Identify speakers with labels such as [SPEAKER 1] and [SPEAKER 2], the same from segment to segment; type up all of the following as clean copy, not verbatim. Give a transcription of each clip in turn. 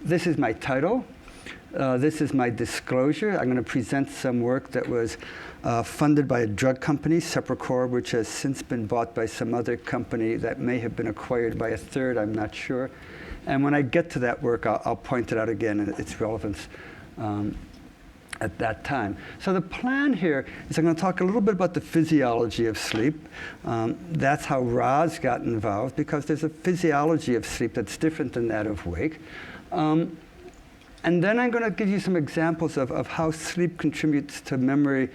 [SPEAKER 1] this is my title. This is my disclosure. I'm going to present some work that was funded by a drug company, Eszopiclone, which has since been bought by some other company that may have been acquired by a third, I'm not sure. And when I get to that work, I'll point it out again and its relevance at that time. So the plan here is I'm going to talk a little bit about the physiology of sleep. That's how Roz got involved, because there's a physiology of sleep that's different than that of wake. And then I'm going to give you some examples of how sleep contributes to memory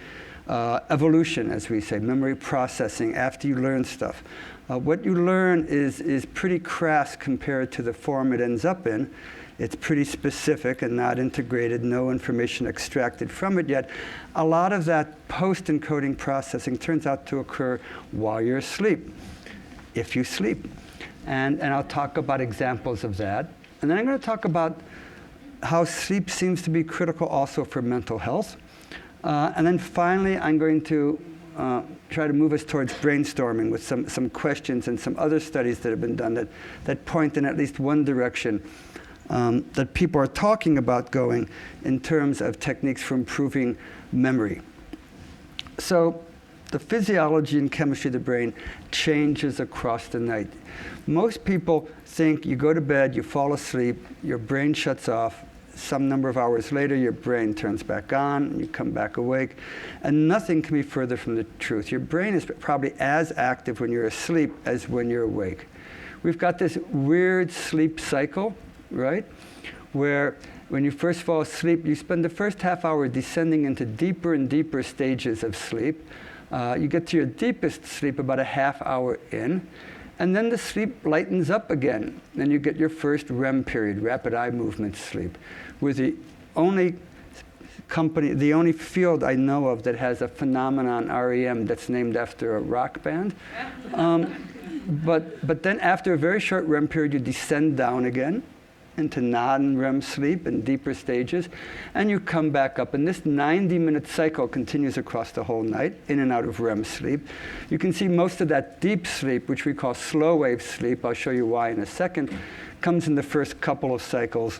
[SPEAKER 1] evolution, as we say, memory processing after you learn stuff. What you learn is pretty crass compared to the form it ends up in. It's pretty specific and not integrated, no information extracted from it yet. A lot of that post-encoding processing turns out to occur while you're asleep, if you sleep. And I'll talk about examples of that. And then I'm going to talk about how sleep seems to be critical also for mental health. And then finally, I'm going to try to move us towards brainstorming with some questions and some other studies that have been done that point in at least one direction that people are talking about going in terms of techniques for improving memory. So the physiology and chemistry of the brain changes across the night. Most people think you go to bed, you fall asleep, your brain shuts off. Some number of hours later, your brain turns back on, and you come back awake. And nothing can be further from the truth. Your brain is probably as active when you're asleep as when you're awake. We've got this weird sleep cycle, right? Where when you first fall asleep, you spend the first half hour descending into deeper and deeper stages of sleep. You get to your deepest sleep about a half hour in. And then the sleep lightens up again. Then you get your first REM period, rapid eye movement sleep. We're the only company, the only field I know of that has a phenomenon, REM, that's named after a rock band. But then after a very short REM period, you descend down again into non-REM sleep in deeper stages, and you come back up. And this 90-minute cycle continues across the whole night, in and out of REM sleep. You can see most of that deep sleep, which we call slow wave sleep, I'll show you why in a second, comes in the first couple of cycles.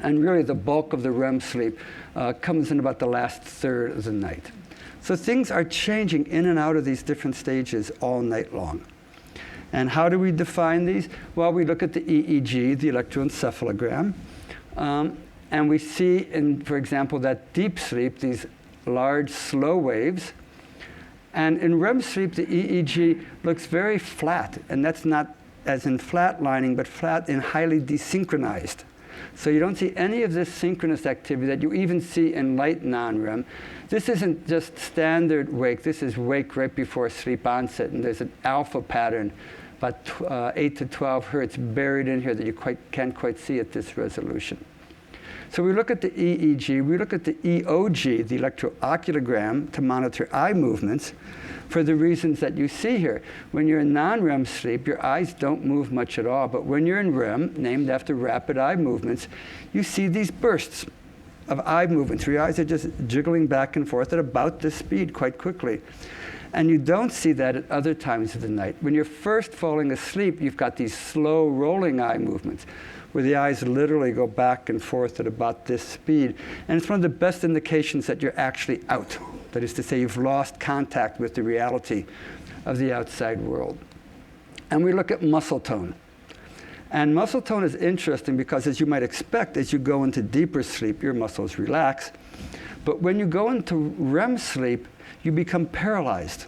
[SPEAKER 1] And really the bulk of the REM sleep comes in about the last third of the night. So things are changing in and out of these different stages all night long. And how do we define these? Well, we look at the EEG, the electroencephalogram, and we see, for example, that deep sleep, these large slow waves. And in REM sleep, the EEG looks very flat, and that's not as in flatlining, but flat and highly desynchronized. So you don't see any of this synchronous activity that you even see in light non-REM. This isn't just standard wake. This is wake right before sleep onset, and there's an alpha pattern, about 8 to 12 hertz buried in here that you can't quite see at this resolution. So we look at the EEG, we look at the EOG, the electrooculogram, to monitor eye movements for the reasons that you see here. When you're in non-REM sleep, your eyes don't move much at all, but when you're in REM, named after rapid eye movements, you see these bursts of eye movements, where your eyes are just jiggling back and forth at about this speed quite quickly. And you don't see that at other times of the night. When you're first falling asleep, you've got these slow rolling eye movements, where the eyes literally go back and forth at about this speed. And it's one of the best indications that you're actually out. That is to say, you've lost contact with the reality of the outside world. And we look at muscle tone. And muscle tone is interesting because, as you might expect, as you go into deeper sleep, your muscles relax. But when you go into REM sleep, you become paralyzed.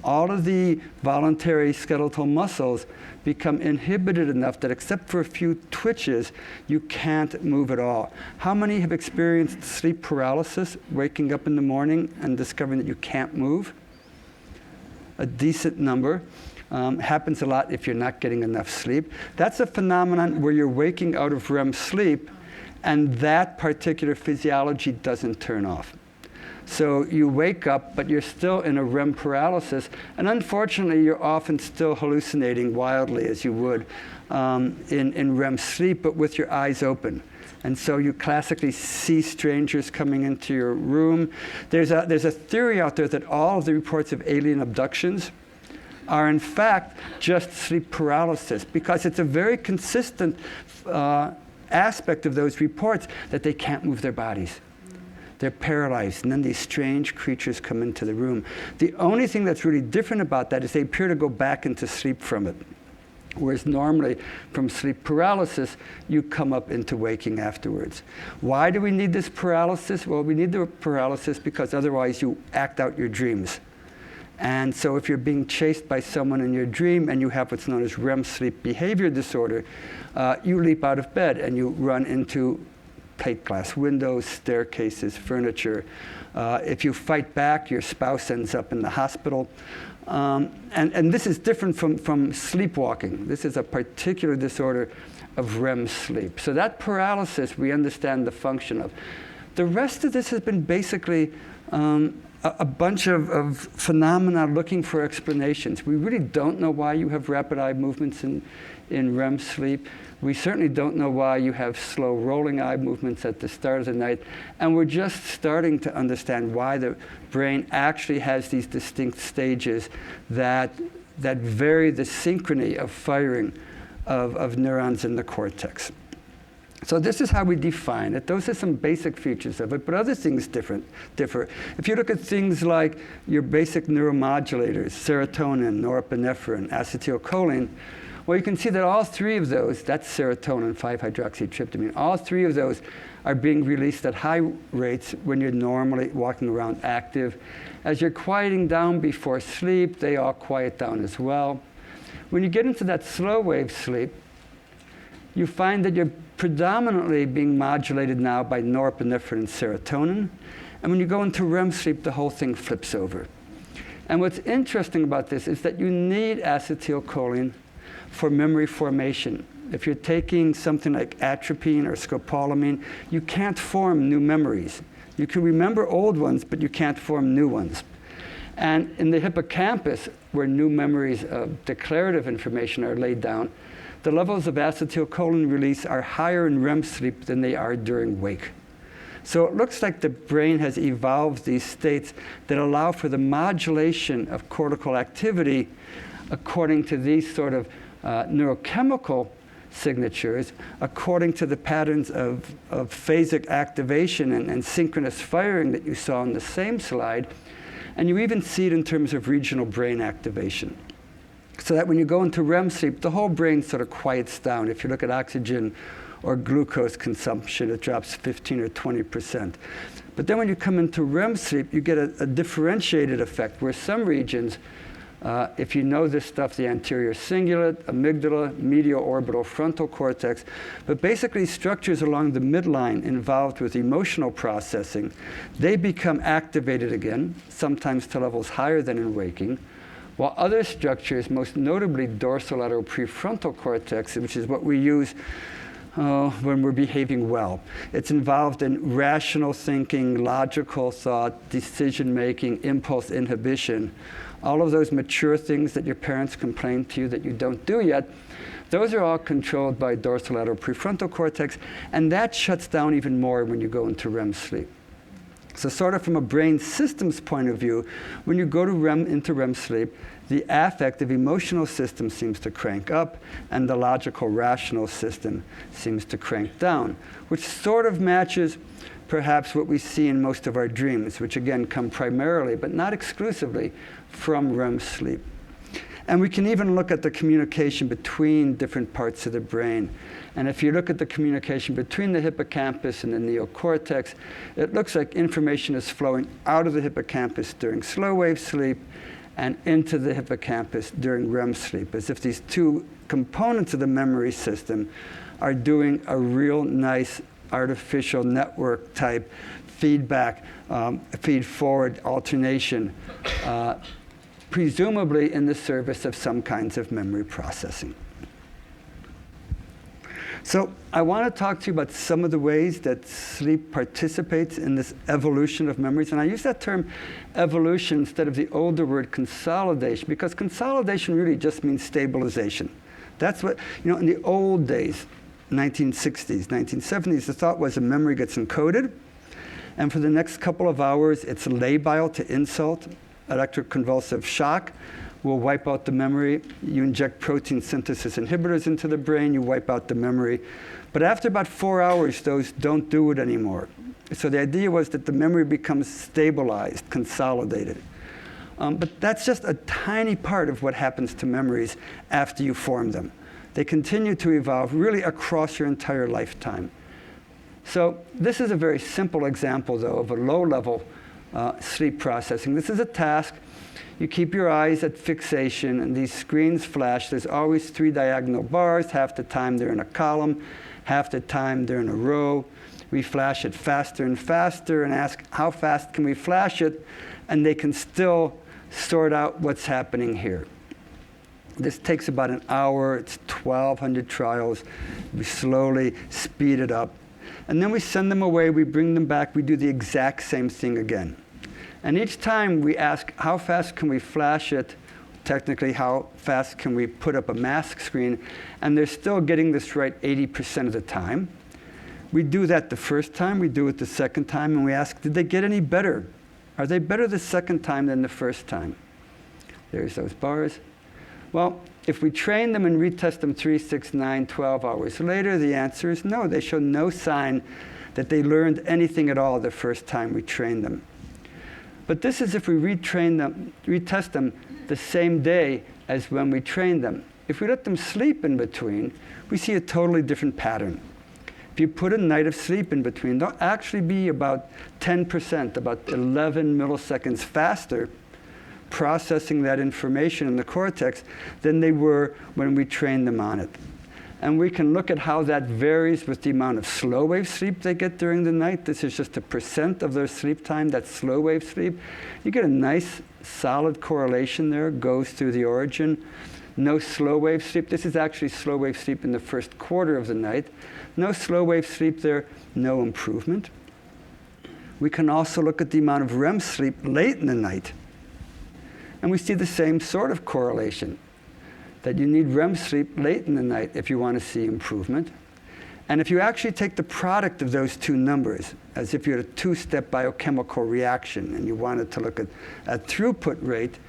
[SPEAKER 1] All of the voluntary skeletal muscles become inhibited enough that except for a few twitches, you can't move at all. How many have experienced sleep paralysis, waking up in the morning and discovering that you can't move? A decent number. Happens a lot if you're not getting enough sleep. That's a phenomenon where you're waking out of REM sleep and that particular physiology doesn't turn off. So you wake up, but you're still in a REM paralysis, and unfortunately, you're often still hallucinating wildly, as you would in REM sleep, but with your eyes open. And so you classically see strangers coming into your room. There's a theory out there that all of the reports of alien abductions are in fact just sleep paralysis, because it's a very consistent aspect of those reports that they can't move their bodies. They're paralyzed, and then these strange creatures come into the room. The only thing that's really different about that is they appear to go back into sleep from it. Whereas normally, from sleep paralysis, you come up into waking afterwards. Why do we need this paralysis? Well, we need the paralysis because otherwise you act out your dreams. And so if you're being chased by someone in your dream and you have what's known as REM sleep behavior disorder, you leap out of bed and you run into plate glass windows, staircases, furniture. If you fight back, your spouse ends up in the hospital. And this is different from sleepwalking. This is a particular disorder of REM sleep. So that paralysis, we understand the function of. The rest of this has been basically a bunch of phenomena looking for explanations. We really don't know why you have rapid eye movements in REM sleep. We certainly don't know why you have slow rolling eye movements at the start of the night. And we're just starting to understand why the brain actually has these distinct stages that vary the synchrony of firing of neurons in the cortex. So this is how we define it. Those are some basic features of it, but other things differ. If you look at things like your basic neuromodulators, serotonin, norepinephrine, acetylcholine, well, you can see that all three of those, that's serotonin, 5-hydroxytryptamine, all three of those are being released at high rates when you're normally walking around active. As you're quieting down before sleep, they all quiet down as well. When you get into that slow wave sleep, you find that you're predominantly being modulated now by norepinephrine and serotonin. And when you go into REM sleep, the whole thing flips over. And what's interesting about this is that you need acetylcholine for memory formation. If you're taking something like atropine or scopolamine, you can't form new memories. You can remember old ones, but you can't form new ones. And in the hippocampus, where new memories of declarative information are laid down, the levels of acetylcholine release are higher in REM sleep than they are during wake. So it looks like the brain has evolved these states that allow for the modulation of cortical activity according to these sort of neurochemical signatures, according to the patterns of phasic activation and synchronous firing that you saw on the same slide. And you even see it in terms of regional brain activation. So that when you go into REM sleep, the whole brain sort of quiets down. If you look at oxygen or glucose consumption, it drops 15 or 20%. But then when you come into REM sleep, you get a differentiated effect where some regions, if you know this stuff, the anterior cingulate, amygdala, medial orbital frontal cortex, but basically structures along the midline involved with emotional processing, they become activated again, sometimes to levels higher than in waking, while other structures, most notably dorsolateral prefrontal cortex, which is what we use when we're behaving well. It's involved in rational thinking, logical thought, decision-making, impulse inhibition. All of those mature things that your parents complain to you that you don't do yet, those are all controlled by dorsolateral prefrontal cortex, and that shuts down even more when you go into REM sleep. So sort of from a brain systems point of view, when you go into REM sleep, the affective emotional system seems to crank up, and the logical rational system seems to crank down, which sort of matches perhaps what we see in most of our dreams, which again come primarily, but not exclusively, from REM sleep. And we can even look at the communication between different parts of the brain. And if you look at the communication between the hippocampus and the neocortex, it looks like information is flowing out of the hippocampus during slow wave sleep and into the hippocampus during REM sleep, as if these two components of the memory system are doing a real nice artificial network type feedback, feed-forward alternation, presumably in the service of some kinds of memory processing. So I want to talk to you about some of the ways that sleep participates in this evolution of memories. And I use that term evolution instead of the older word consolidation, because consolidation really just means stabilization. That's what, in the old days, 1960s, 1970s, the thought was a memory gets encoded, and for the next couple of hours, it's labile to insult, electroconvulsive shock, will wipe out the memory. You inject protein synthesis inhibitors into the brain, you wipe out the memory. But after about 4 hours, those don't do it anymore. So the idea was that the memory becomes stabilized, consolidated. But that's just a tiny part of what happens to memories after you form them. They continue to evolve really across your entire lifetime. So this is a very simple example, though, of a low-level sleep processing. This is a task. You keep your eyes at fixation, and these screens flash. There's always 3 diagonal bars. Half the time they're in a column, half the time they're in a row. We flash it faster and faster and ask, how fast can we flash it? And they can still sort out what's happening here. This takes about an hour. It's 1,200 trials. We slowly speed it up. And then we send them away. We bring them back. We do the exact same thing again. And each time we ask, how fast can we flash it? Technically, how fast can we put up a mask screen? And they're still getting this right 80% of the time. We do that the first time. We do it the second time. And we ask, did they get any better? Are they better the second time than the first time? There's those bars. Well, if we train them and retest them 3, 6, 9, 12 hours later, the answer is no. They show no sign that they learned anything at all the first time we trained them. But this is if we retest them the same day as when we trained them. If we let them sleep in between, we see a totally different pattern. If you put a night of sleep in between, they'll actually be about 10%, about 11 milliseconds faster processing that information in the cortex than they were when we trained them on it. And we can look at how that varies with the amount of slow wave sleep they get during the night. This is just a % of their sleep time, that's slow wave sleep. You get a nice solid correlation there, goes through the origin. No slow wave sleep. This is actually slow wave sleep in the first quarter of the night. No slow wave sleep there, no improvement. We can also look at the amount of REM sleep late in the night. And we see the same sort of correlation, that you need REM sleep late in the night if you want to see improvement. And if you actually take the product of those two numbers, as if you had a two-step biochemical reaction and you wanted to look at throughput rate,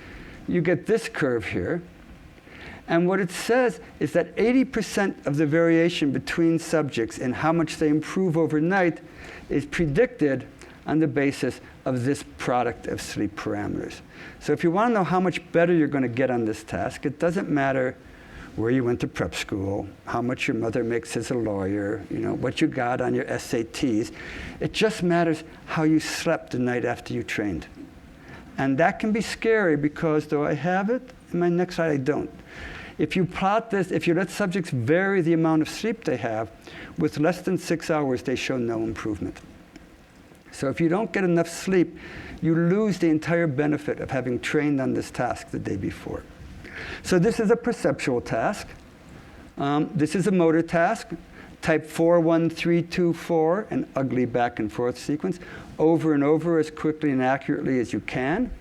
[SPEAKER 1] you get this curve here. And what it says is that 80% of the variation between subjects in how much they improve overnight is predicted on the basis of this product of sleep parameters. So if you want to know how much better you're going to get on this task, it doesn't matter where you went to prep school, how much your mother makes as a lawyer, what you got on your SATs. It just matters how you slept the night after you trained. And that can be scary because though I have it, in my next slide I don't. If you plot this, if you let subjects vary the amount of sleep they have, with less than 6 hours, they show no improvement. So if you don't get enough sleep, you lose the entire benefit of having trained on this task the day before. So this is a perceptual task. This is a motor task. Type 4, 1, 3, 2, 4, an ugly back and forth sequence, over and over as quickly and accurately as you can.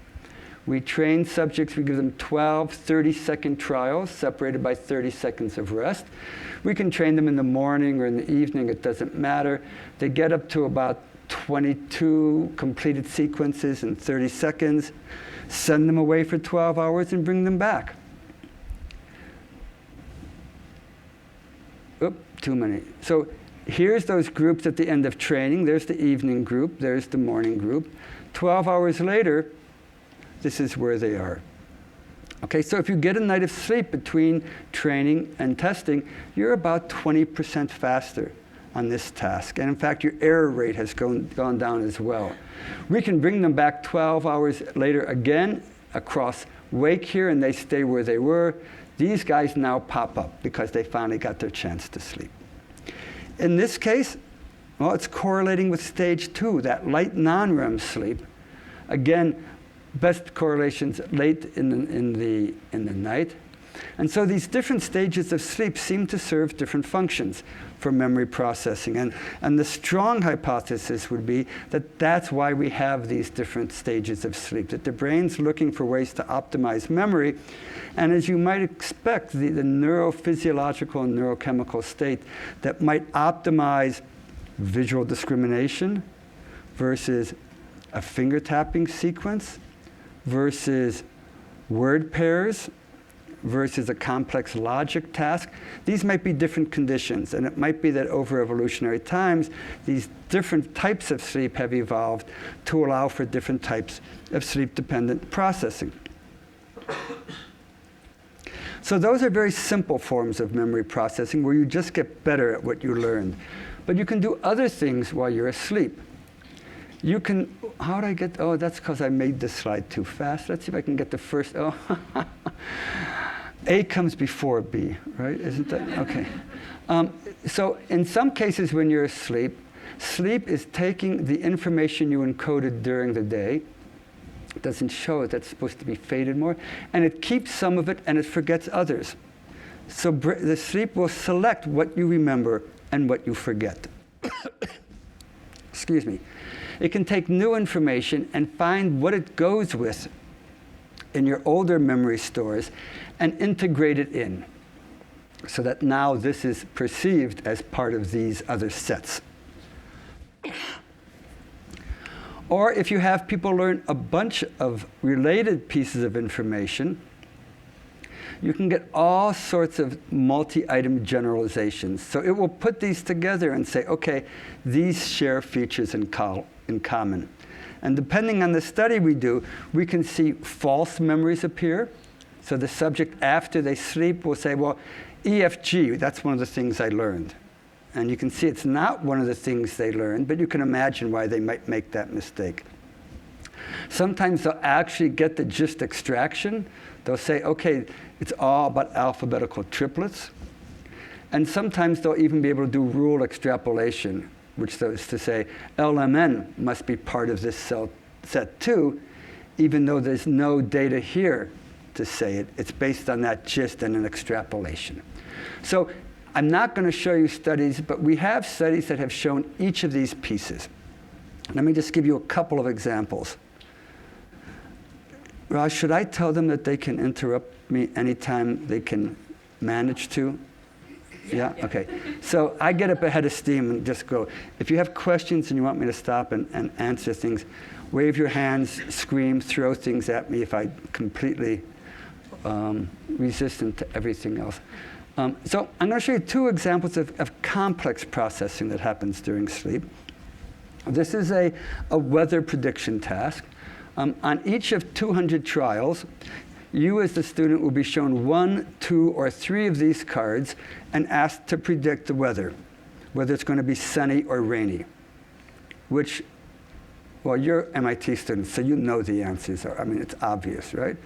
[SPEAKER 1] We train subjects, we give them 12 30-second trials separated by 30 seconds of rest. We can train them in the morning or in the evening, it doesn't matter. They get up to about 22 completed sequences in 30 seconds, send them away for 12 hours and bring them back. Oop, too many. So here's those groups at the end of training. There's the evening group, there's the morning group. 12 hours later, this is where they are. Okay, so if you get a night of sleep between training and testing, you're about 20% faster on this task. And in fact, your error rate has gone down as well. We can bring them back 12 hours later again across wake here, and they stay where they were. These guys now pop up because they finally got their chance to sleep. In this case, well, it's correlating with stage 2, that light non-REM sleep. Again, best correlations late in the night. And so these different stages of sleep seem to serve different functions for memory processing. And the strong hypothesis would be that that's why we have these different stages of sleep, that the brain's looking for ways to optimize memory. And as you might expect, the neurophysiological and neurochemical state that might optimize visual discrimination versus a finger tapping sequence versus word pairs versus a complex logic task. These might be different conditions, and it might be that over evolutionary times, these different types of sleep have evolved to allow for different types of sleep-dependent processing. So those are very simple forms of memory processing where you just get better at what you learned. But you can do other things while you're asleep. You can, how did I get, oh, that's because I made this slide too fast. Let's see if I can get the first, oh. A comes before B, right? Isn't that? Okay. So in some cases when you're asleep, sleep is taking the information you encoded during the day. It doesn't show it, that's supposed to be faded more. And it keeps some of it and it forgets others. So the sleep will select what you remember and what you forget. Excuse me. It can take new information and find what it goes with in your older memory stores and integrate it in, so that now this is perceived as part of these other sets. Or if you have people learn a bunch of related pieces of information, you can get all sorts of multi-item generalizations. So it will put these together and say, okay, these share features in common. And depending on the study we do, we can see false memories appear. So the subject, after they sleep, will say, well, EFG, that's one of the things I learned. And you can see it's not one of the things they learned, but you can imagine why they might make that mistake. Sometimes they'll actually get the gist extraction. They'll say, okay, it's all about alphabetical triplets. And sometimes they'll even be able to do rule extrapolation, which is to say, LMN must be part of this cell set too, even though there's no data here to say it. It's based on that gist and an extrapolation. So I'm not going to show you studies, but we have studies that have shown each of these pieces. Let me just give you a couple of examples. Raj, should I tell them that they can interrupt me anytime they can manage to? Yeah? Okay. So I get up ahead of steam and just go. If you have questions and you want me to stop and answer things, wave your hands, scream, throw things at me if I'm completely resistant to everything else. So I'm going to show you two examples of complex processing that happens during sleep. This is a weather prediction task. On each of 200 trials, you as the student will be shown 1, 2, or 3 of these cards and asked to predict the weather, whether it's going to be sunny or rainy, which, well, you're MIT students, so you know the answers are. I mean, it's obvious, right?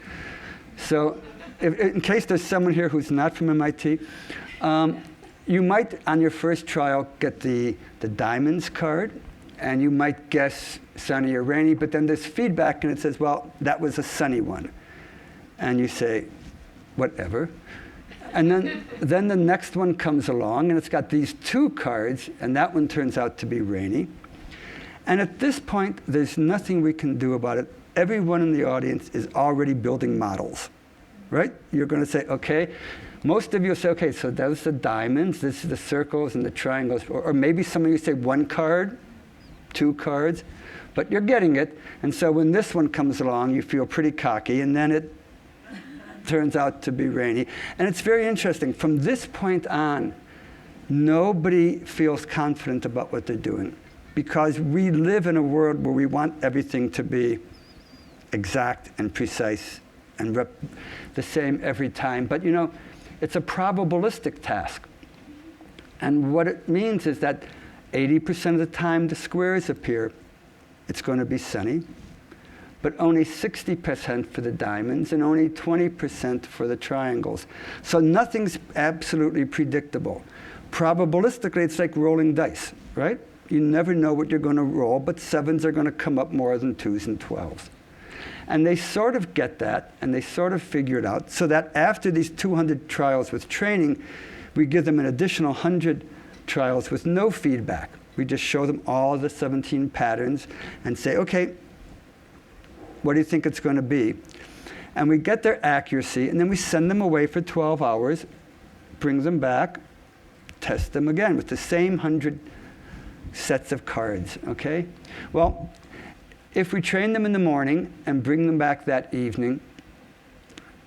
[SPEAKER 1] So in case there's someone here who's not from MIT, you might, on your first trial, get the diamonds card, and you might guess sunny or rainy, but then there's feedback, and it says, well, that was a sunny one. And you say, whatever. And then the next one comes along, and it's got these 2 cards, and that one turns out to be rainy. And at this point, there's nothing we can do about it. Everyone in the audience is already building models, right? You're going to say, okay. Most of you say, okay, so those are the diamonds, this is the circles and the triangles. Or maybe some of you say 1 card, 2 cards, but you're getting it. And so when this one comes along, you feel pretty cocky, and then it turns out to be rainy. And it's very interesting. From this point on, nobody feels confident about what they're doing, because we live in a world where we want everything to be exact and precise and the same every time. But you know, it's a probabilistic task. And what it means is that 80% of the time the squares appear, it's going to be sunny, but only 60% for the diamonds and only 20% for the triangles. So nothing's absolutely predictable. Probabilistically, it's like rolling dice, right? You never know what you're going to roll, but 7s are going to come up more than 2s and 12s. And they sort of get that, and they sort of figure it out, so that after these 200 trials with training, we give them an additional 100 trials with no feedback. We just show them all the 17 patterns and say, okay, what do you think it's going to be? And we get their accuracy, and then we send them away for 12 hours, bring them back, test them again with the same 100 sets of cards, okay? Well, if we train them in the morning and bring them back that evening,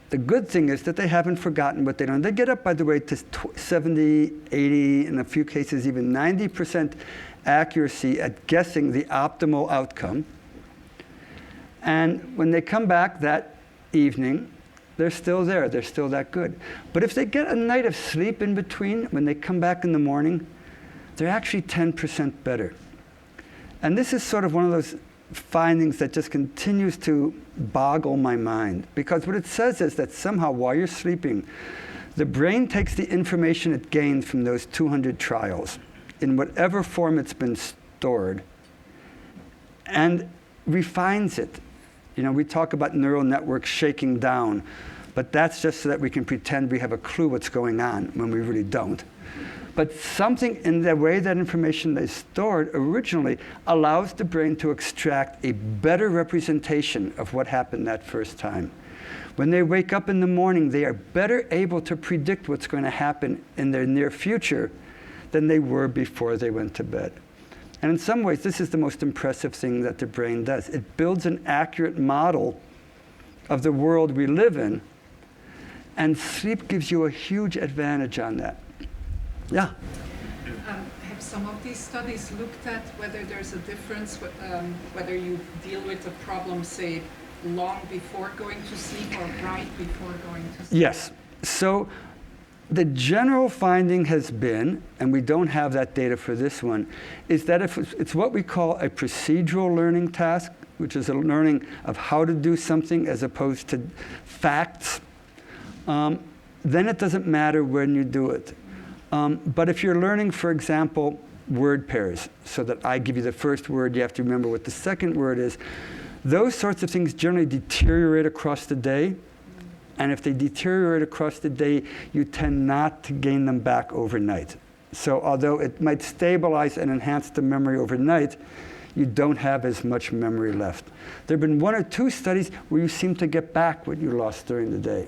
[SPEAKER 1] The good thing is that they haven't forgotten what they learned. They get up, by the way, to 70, 80, in a few cases even 90% accuracy at guessing the optimal outcome. And when they come back that evening, they're still there. They're still that good. But if they get a night of sleep in between, when they come back in the morning, they're actually 10% better. And this is sort of one of those findings that just continues to boggle my mind. Because what it says is that somehow while you're sleeping, the brain takes the information it gained from those 200 trials, in whatever form it's been stored, and refines it. You know, we talk about neural networks shaking down, but that's just so that we can pretend we have a clue what's going on when we really don't. But something in the way that information is stored originally allows the brain to extract a better representation of what happened that first time. When they wake up in the morning, they are better able to predict what's going to happen in their near future than they were before they went to bed. And in some ways, this is the most impressive thing that the brain does. It builds an accurate model of the world we live in, and sleep gives you a huge advantage on that. Yeah?
[SPEAKER 2] Have some of these studies looked at whether there's a difference, whether you deal with a problem, say, long before going to sleep or right before going to sleep?
[SPEAKER 1] Yes. So the general finding has been, and we don't have that data for this one, is that if it's what we call a procedural learning task, which is a learning of how to do something as opposed to facts, then it doesn't matter when you do it. But if you're learning, for example, word pairs, so that I give you the first word, you have to remember what the second word is, those sorts of things generally deteriorate across the day. And if they deteriorate across the day, you tend not to gain them back overnight. So although it might stabilize and enhance the memory overnight, you don't have as much memory left. There have been 1 or 2 studies where you seem to get back what you lost during the day.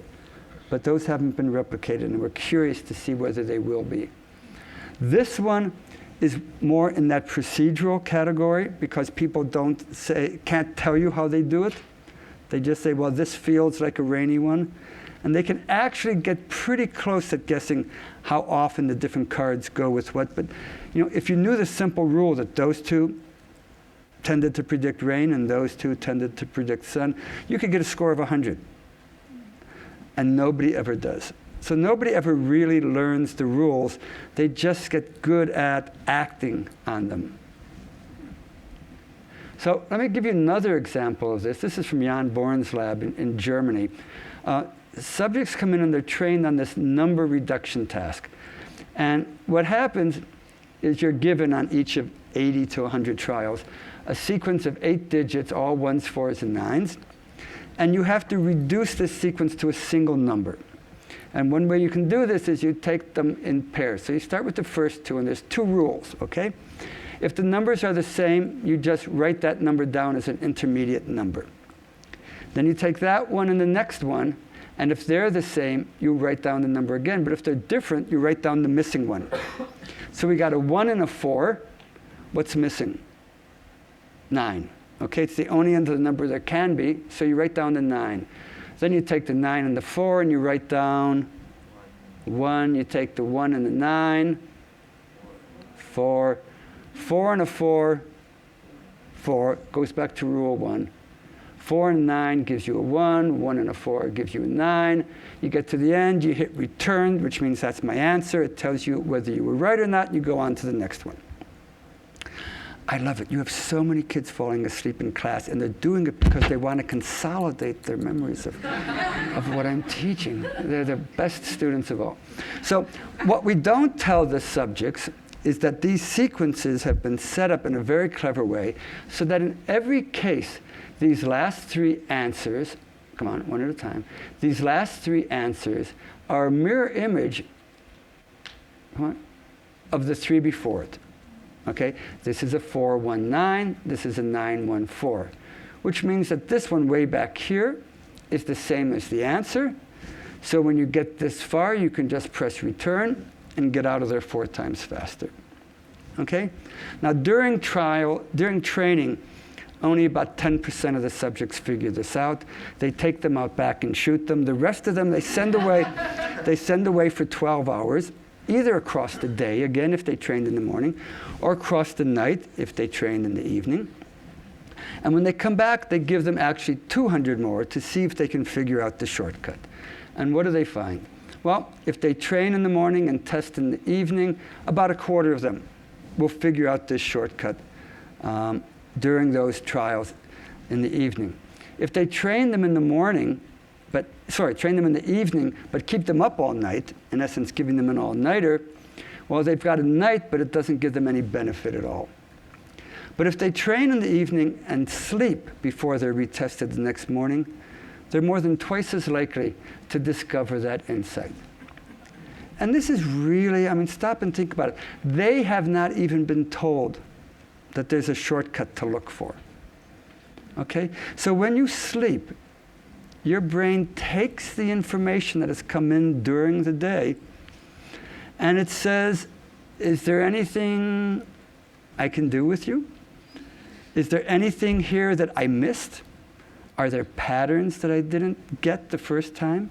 [SPEAKER 1] But those haven't been replicated, and we're curious to see whether they will be. This one is more in that procedural category because people can't tell you how they do it. They just say, well, this feels like a rainy one. And they can actually get pretty close at guessing how often the different cards go with what. But you know, if you knew the simple rule that those two tended to predict rain and those two tended to predict sun, you could get a score of 100. And nobody ever does. So nobody ever really learns the rules. They just get good at acting on them. So let me give you another example of this. This is from Jan Born's lab in Germany. Subjects come in and they're trained on this number reduction task. And what happens is you're given on each of 80 to 100 trials a sequence of 8 digits, all 1s, 4s, and 9s. And you have to reduce this sequence to a single number. And one way you can do this is you take them in pairs. So you start with the first 2, and there's 2 rules, okay? If the numbers are the same, you just write that number down as an intermediate number. Then you take that one and the next one, and if they're the same, you write down the number again. But if they're different, you write down the missing one. So we got a 1 and a 4. What's missing? 9. Okay, it's the only end of the number there can be, so you write down the 9. Then you take the 9 and the 4, and you write down 1. You take the 1 and the 9, 4. 4 and a 4, 4, goes back to rule 1. 4 and 9 gives you a 1, 1 and a 4 gives you a 9. You get to the end, you hit return, which means that's my answer. It tells you whether you were right or not, you go on to the next one. I love it. You have so many kids falling asleep in class, and they're doing it because they want to consolidate their memories of what I'm teaching. They're the best students of all. So what we don't tell the subjects is that these sequences have been set up in a very clever way so that in every case, these last 3 answers, come on, one at a time, these last 3 answers are a mirror image of the 3 before it. Okay, this is a 419, this is a 914, which means that this one way back here is the same as the answer. So when you get this far, you can just press return and get out of there 4 times faster. Okay? Now during training, Only about 10% of the subjects figure this out. They take them out back and shoot them. The rest of them, they send away for 12 hours, either across the day, again, if they trained in the morning, or across the night, if they trained in the evening. And when they come back, they give them actually 200 more to see if they can figure out the shortcut. And what do they find? Well, if they train in the morning and test in the evening, about a quarter of them will figure out this shortcut during those trials in the evening. If they train them in the morning, train them in the evening, but keep them up all night, in essence giving them an all-nighter, well, they've got a night, but it doesn't give them any benefit at all. But if they train in the evening and sleep before they're retested the next morning, they're more than twice as likely to discover that insight. And this is really, I mean, stop and think about it. They have not even been told that there's a shortcut to look for. Okay? So when you sleep, your brain takes the information that has come in during the day and it says, is there anything I can do with you? Is there anything here that I missed? Are there patterns that I didn't get the first time?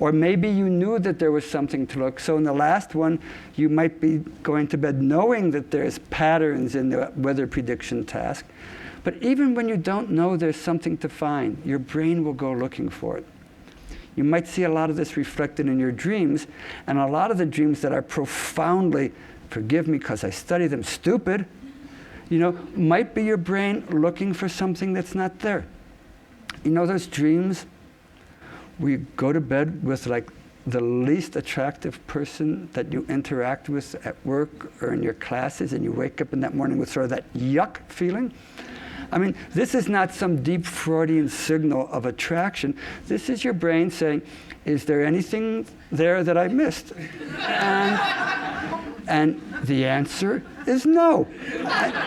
[SPEAKER 1] Or maybe you knew that there was something to look. So in the last one, you might be going to bed knowing that there's patterns in the weather prediction task. But even when you don't know there's something to find, your brain will go looking for it. You might see a lot of this reflected in your dreams, and a lot of the dreams that are profoundly, forgive me because I study them, stupid, might be your brain looking for something that's not there. You know those dreams where you go to bed with like the least attractive person that you interact with at work or in your classes, and you wake up in that morning with sort of that yuck feeling? I mean, this is not some deep Freudian signal of attraction. This is your brain saying, is there anything there that I missed? And the answer is no.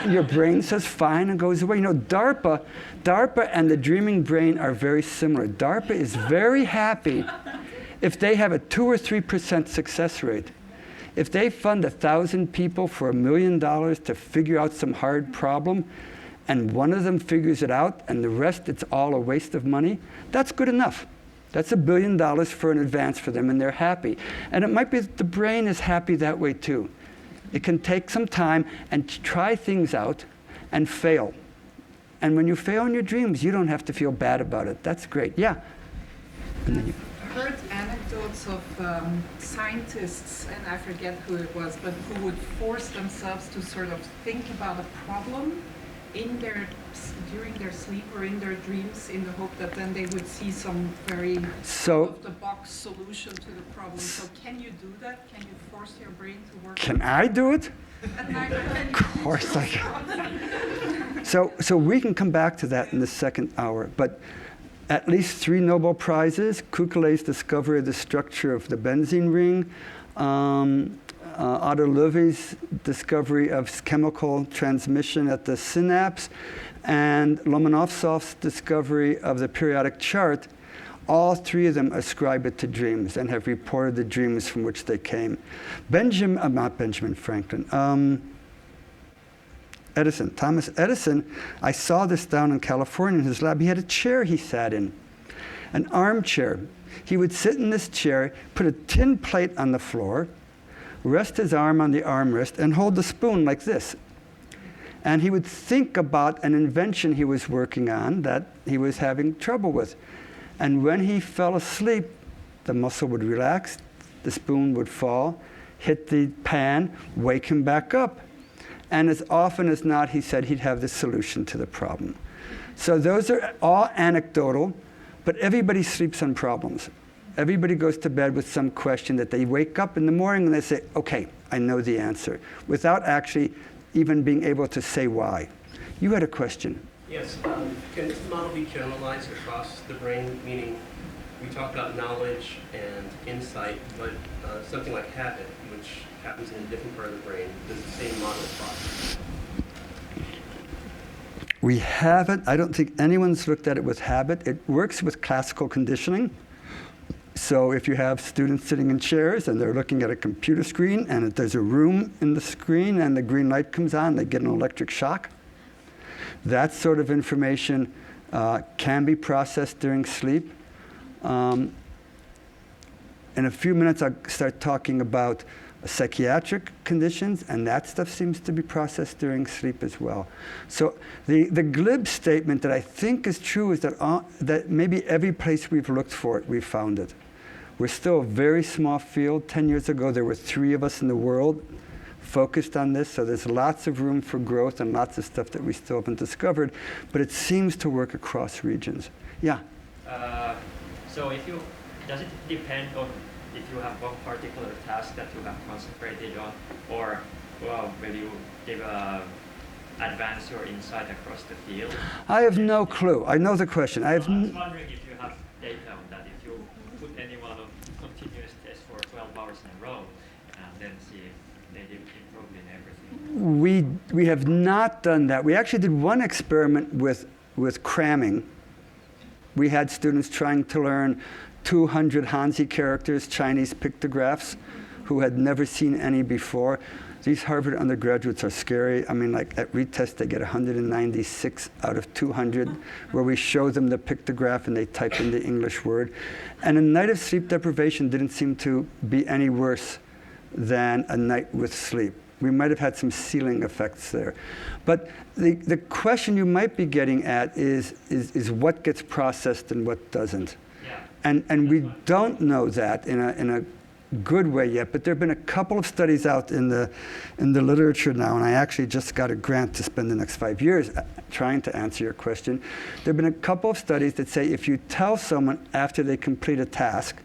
[SPEAKER 1] Your brain says fine and goes away. DARPA and the dreaming brain are very similar. DARPA is very happy if they have a 2 or 3% success rate. If they fund 1,000 people for $1 million to figure out some hard problem, and one of them figures it out, and the rest, it's all a waste of money, that's good enough. That's $1 billion for an advance for them, and they're happy. And it might be that the brain is happy that way too. It can take some time and try things out and fail. And when you fail in your dreams, you don't have to feel bad about it. That's great. Yeah?
[SPEAKER 2] I've heard anecdotes of scientists, and I forget who it was, but who would force themselves to sort of think about a problem during their sleep or in their dreams, in the hope that then they would see some very out-of-the-box solution to the problem. So can you do that? Can you force your brain to work?
[SPEAKER 1] Can I do it? Of course I can. So we can come back to that in the second hour. But at least 3 Nobel Prizes, Kukele's discovery of the structure of the benzene ring, Otto Loewi's discovery of chemical transmission at the synapse, and Lomonosov's discovery of the periodic chart, all 3 of them ascribe it to dreams and have reported the dreams from which they came. Thomas Edison, I saw this down in California in his lab. He had a chair he sat in, an armchair. He would sit in this chair, put a tin plate on the floor, rest his arm on the armrest, and hold the spoon like this. And he would think about an invention he was working on that he was having trouble with. And when he fell asleep, the muscle would relax, the spoon would fall, hit the pan, wake him back up. And as often as not, he said he'd have the solution to the problem. So those are all anecdotal, but everybody sleeps on problems. Everybody goes to bed with some question that they wake up in the morning and they say, okay, I know the answer, without actually even being able to say why. You had a question.
[SPEAKER 3] Yes. Can this model be generalized across the brain? Meaning, we talk about knowledge and insight, but something like habit, which happens in a different part of the brain, does the same model apply?
[SPEAKER 1] We haven't. I don't think anyone's looked at it with habit. It works with classical conditioning. So if you have students sitting in chairs and they're looking at a computer screen and there's a room in the screen and the green light comes on, they get an electric shock. That sort of information can be processed during sleep. In a few minutes, I'll start talking about psychiatric conditions, and that stuff seems to be processed during sleep as well. So the glib statement that I think is true is that maybe every place we've looked for it, we've found it. We're still a very small field. 10 years ago, there were 3 of us in the world focused on this, so there's lots of room for growth and lots of stuff that we still haven't discovered, but it seems to work across regions. Yeah?
[SPEAKER 4] So does it depend on if you have one particular task that you have concentrated on, or maybe you advance your insight across the field?
[SPEAKER 1] I have no clue. I know the question. I was
[SPEAKER 4] wondering if you have data on that, if you put anyone on continuous test for 12 hours in a row, and then see if they did improve in everything.
[SPEAKER 1] We have not done that. We actually did one experiment with cramming. We had students trying to learn 200 Hanzi characters, Chinese pictographs, who had never seen any before. These Harvard undergraduates are scary. I mean, like at retest, they get 196 out of 200, where we show them the pictograph and they type in the English word. And a night of sleep deprivation didn't seem to be any worse than a night with sleep. We might have had some ceiling effects there. But the question you might be getting at is what gets processed and what doesn't. And we don't know that in a good way yet, but there have been a couple of studies out in the literature now, and I actually just got a grant to spend the next 5 years trying to answer your question. There have been a couple of studies that say if you tell someone after they complete a task,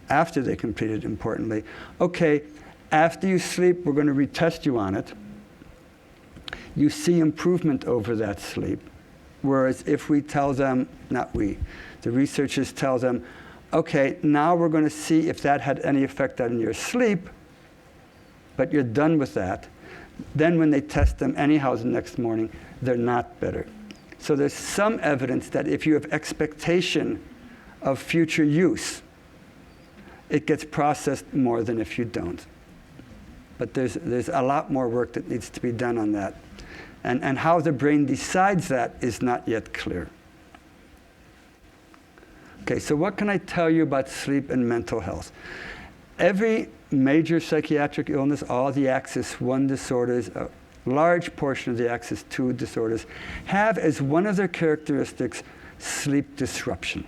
[SPEAKER 1] after they complete it importantly, okay, after you sleep, we're going to retest you on it, you see improvement over that sleep. Whereas if we tell them, not we, the researchers tell them, okay, now we're going to see if that had any effect on your sleep, but you're done with that. Then when they test them anyhow the next morning, they're not better. So there's some evidence that if you have expectation of future use, it gets processed more than if you don't. But there's a lot more work that needs to be done on that. And how the brain decides that is not yet clear. Okay, so what can I tell you about sleep and mental health? Every major psychiatric illness, all the Axis 1 disorders, a large portion of the Axis 2 disorders, have as one of their characteristics sleep disruption.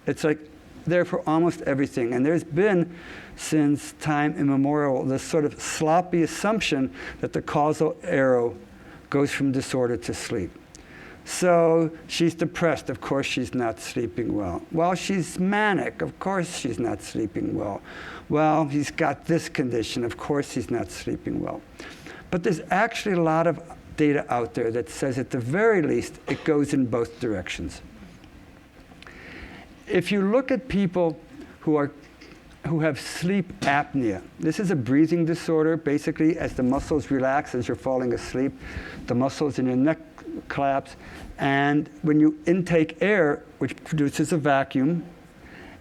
[SPEAKER 1] It's like there for almost everything. And there's been, since time immemorial, this sort of sloppy assumption that the causal arrow goes from disorder to sleep. So she's depressed, of course she's not sleeping well. Well, she's manic, of course she's not sleeping well. Well, he's got this condition, of course he's not sleeping well. But there's actually a lot of data out there that says at the very least it goes in both directions. If you look at people who have sleep apnea, this is a breathing disorder. Basically, as the muscles relax as you're falling asleep, the muscles in your neck collapse, and when you intake air, which produces a vacuum,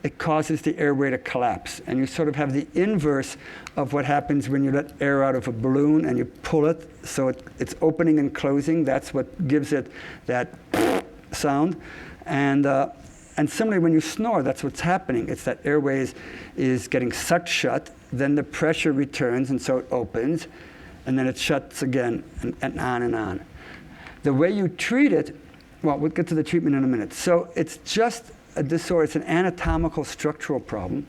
[SPEAKER 1] it causes the airway to collapse. And you sort of have the inverse of what happens when you let air out of a balloon and you pull it, so it's opening and closing. That's what gives it that sound. And similarly, when you snore, that's what's happening. It's that airway is getting sucked shut, then the pressure returns, and so it opens, and then it shuts again, and on and on. The way you treat it, well, we'll get to the treatment in a minute. So it's just a disorder. It's an anatomical structural problem.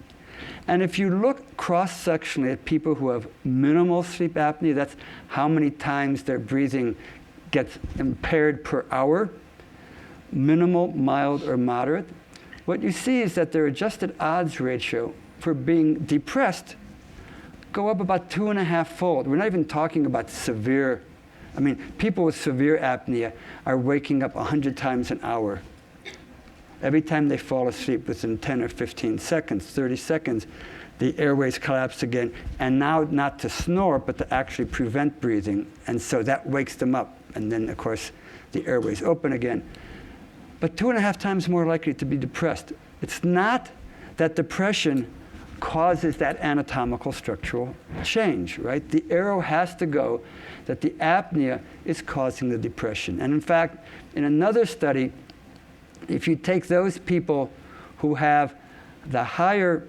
[SPEAKER 1] And if you look cross-sectionally at people who have minimal sleep apnea, that's how many times their breathing gets impaired per hour, minimal, mild, or moderate, what you see is that their adjusted odds ratio for being depressed go up about 2.5-fold. We're not even talking about severe. I mean, people with severe apnea are waking up 100 times an hour. Every time they fall asleep within 10 or 15 seconds, 30 seconds, the airways collapse again. And now not to snore, but to actually prevent breathing. And so that wakes them up. And then, of course, the airways open again. But 2.5 times more likely to be depressed. It's not that depression causes that anatomical structural change, right? The arrow has to go that the apnea is causing the depression. And in fact, in another study, if you take those people who have the higher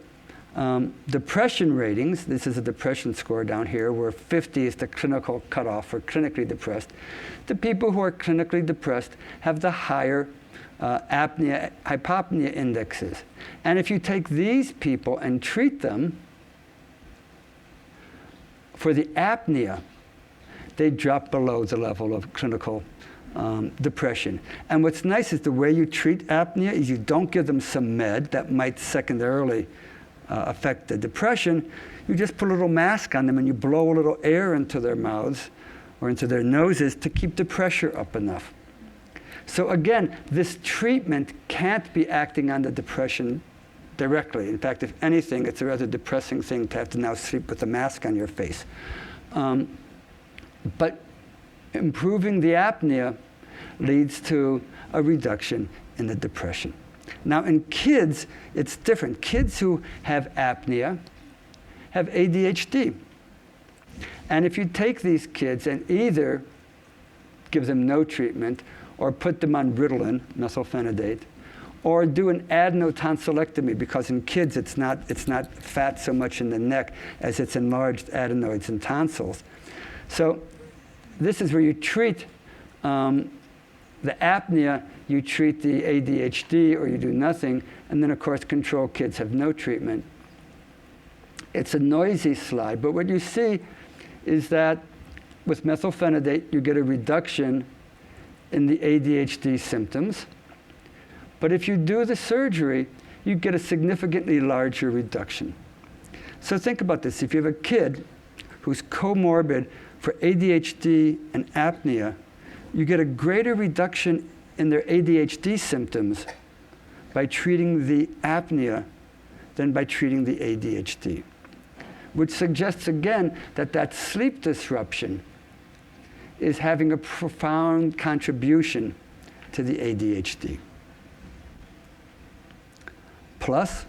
[SPEAKER 1] depression ratings, this is a depression score down here, where 50 is the clinical cutoff for clinically depressed. The people who are clinically depressed have the higher apnea, hypopnea indexes. And if you take these people and treat them for the apnea, they drop below the level of clinical depression. And what's nice is the way you treat apnea is you don't give them some med that might secondarily affect the depression. You just put a little mask on them and you blow a little air into their mouths or into their noses to keep the pressure up enough. So again, this treatment can't be acting on the depression directly. In fact, if anything, it's a rather depressing thing to have to now sleep with a mask on your face. But improving the apnea leads to a reduction in the depression. Now in kids, it's different. Kids who have apnea have ADHD. And if you take these kids and either give them no treatment or put them on Ritalin, methylphenidate, or do an adenotonsillectomy, because in kids it's not fat so much in the neck as it's enlarged adenoids and tonsils. So this is where you treat the apnea, you treat the ADHD, or you do nothing, and then of course control kids have no treatment. It's a noisy slide, but what you see is that with methylphenidate you get a reduction in the ADHD symptoms. But if you do the surgery, you get a significantly larger reduction. So think about this. If you have a kid who's comorbid for ADHD and apnea, you get a greater reduction in their ADHD symptoms by treating the apnea than by treating the ADHD, which suggests again that that sleep disruption is having a profound contribution to the ADHD. Plus,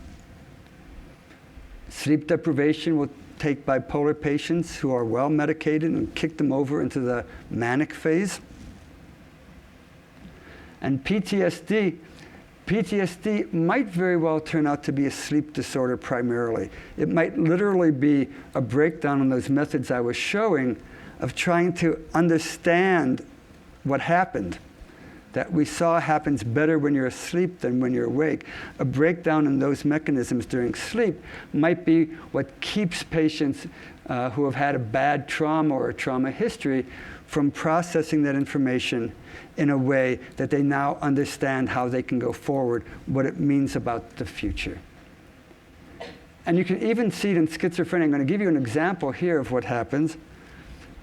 [SPEAKER 1] sleep deprivation will take bipolar patients who are well medicated and kick them over into the manic phase. And PTSD might very well turn out to be a sleep disorder primarily. It might literally be a breakdown in those methods I was showing of trying to understand what happened, that we saw happens better when you're asleep than when you're awake. A breakdown in those mechanisms during sleep might be what keeps patients who have had a bad trauma or a trauma history from processing that information in a way that they now understand how they can go forward, what it means about the future. And you can even see it in schizophrenia. I'm going to give you an example here of what happens.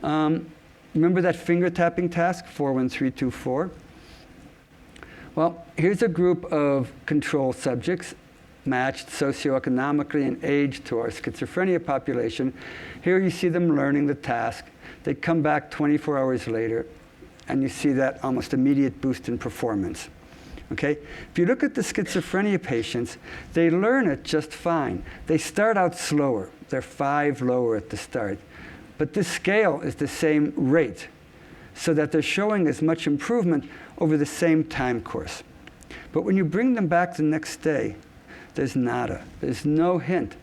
[SPEAKER 1] Remember that finger tapping task, 41324? Well, here's a group of control subjects matched socioeconomically in age to our schizophrenia population. Here you see them learning the task. They come back 24 hours later, and you see that almost immediate boost in performance. Okay? If you look at the schizophrenia patients, they learn it just fine. They start out slower. They're 5 lower at the start. But this scale is the same rate, so that they're showing as much improvement over the same time course. But when you bring them back the next day, there's nada. There's no hint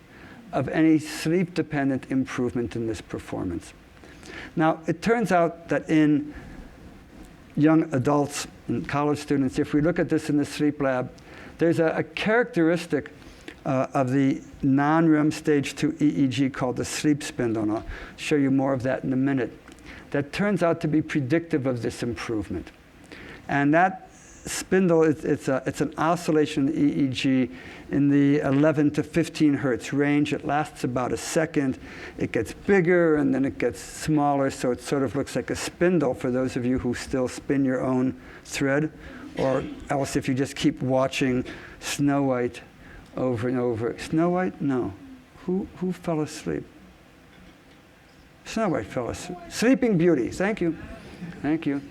[SPEAKER 1] of any sleep-dependent improvement in this performance. Now, it turns out that in young adults and college students, if we look at this in the sleep lab, there's a characteristic of the non-REM stage 2 EEG called the sleep spindle, and I'll show you more of that in a minute, that turns out to be predictive of this improvement. And that spindle, it's an oscillation EEG in the 11 to 15 hertz range. It lasts about a second. It gets bigger and then it gets smaller, so it sort of looks like a spindle for those of you who still spin your own thread, or else if you just keep watching Snow White over and over. Snow White? No. Who fell asleep? Snow White fell asleep. Sleeping Beauty. Thank you. Thank you.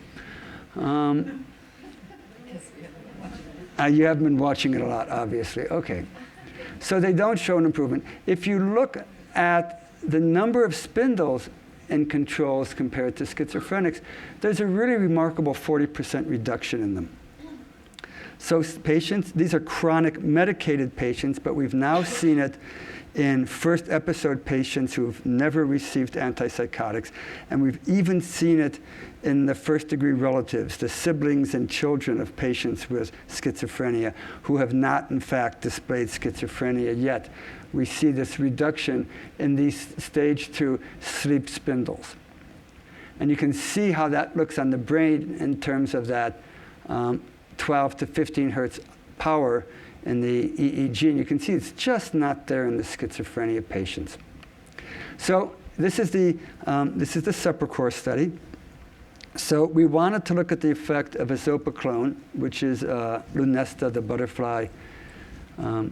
[SPEAKER 1] You haven't been watching it a lot, obviously. Okay. So they don't show an improvement. If you look at the number of spindles in controls compared to schizophrenics, there's a really remarkable 40% reduction in them. So patients, these are chronic medicated patients, but we've now seen it in first episode patients who've never received antipsychotics, and we've even seen it in the first degree relatives, the siblings and children of patients with schizophrenia who have not in fact displayed schizophrenia yet. We see this reduction in these stage 2 sleep spindles. And you can see how that looks on the brain in terms of that 12 to 15 hertz power in the EEG. And you can see it's just not there in the schizophrenia patients. So this is the Eszopiclone study. So we wanted to look at the effect of Eszopiclone, which is Lunesta, the butterfly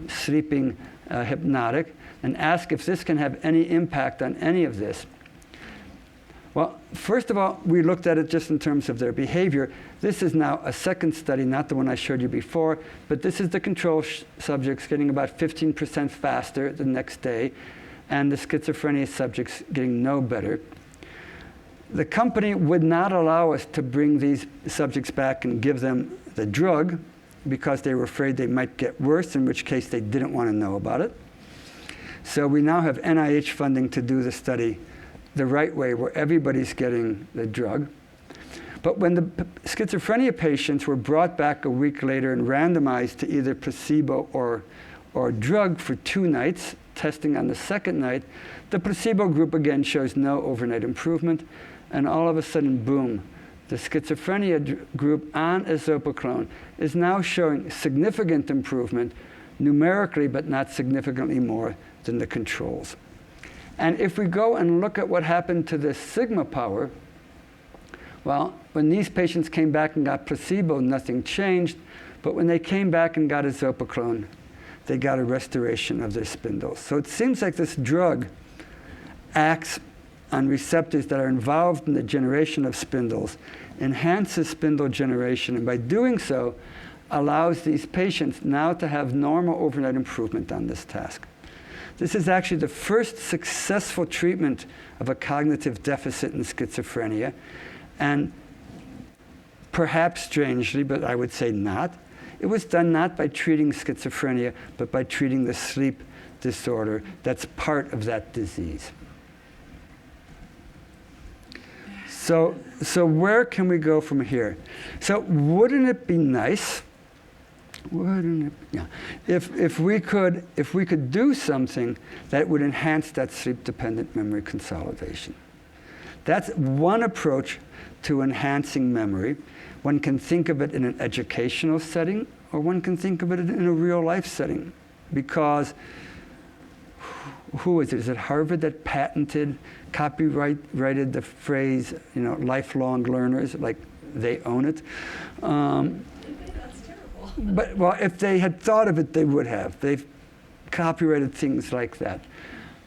[SPEAKER 1] sleeping hypnotic, and ask if this can have any impact on any of this. Well, first of all, we looked at it just in terms of their behavior. This is now a second study, not the one I showed you before, but this is the control subjects getting about 15% faster the next day, and the schizophrenia subjects getting no better. The company would not allow us to bring these subjects back and give them the drug because they were afraid they might get worse, in which case they didn't want to know about it. So we now have NIH funding to do the study the right way, where everybody's getting the drug. But when the schizophrenia patients were brought back a week later and randomized to either placebo or drug for 2 nights, testing on the second night, the placebo group again shows no overnight improvement, and all of a sudden, boom, the schizophrenia group on Eszopiclone is now showing significant improvement numerically, but not significantly more than the controls. And if we go and look at what happened to the sigma power, well, when these patients came back and got placebo, nothing changed. But when they came back and got Eszopiclone, they got a restoration of their spindles. So it seems like this drug acts on receptors that are involved in the generation of spindles, enhances spindle generation, and by doing so, allows these patients now to have normal overnight improvement on this task. This is actually the first successful treatment of a cognitive deficit in schizophrenia, and perhaps strangely, but I would say not, it was done not by treating schizophrenia, but by treating the sleep disorder that's part of that disease. So where can we go from here? So wouldn't it be nice, if we could do something that would enhance that sleep-dependent memory consolidation? That's one approach to enhancing memory. One can think of it in an educational setting, or one can think of it in a real-life setting, because who is it? Is it Harvard that copyrighted the phrase, lifelong learners, like they own it?
[SPEAKER 2] That's terrible.
[SPEAKER 1] But, well, if they had thought of it, they would have. They've copyrighted things like that.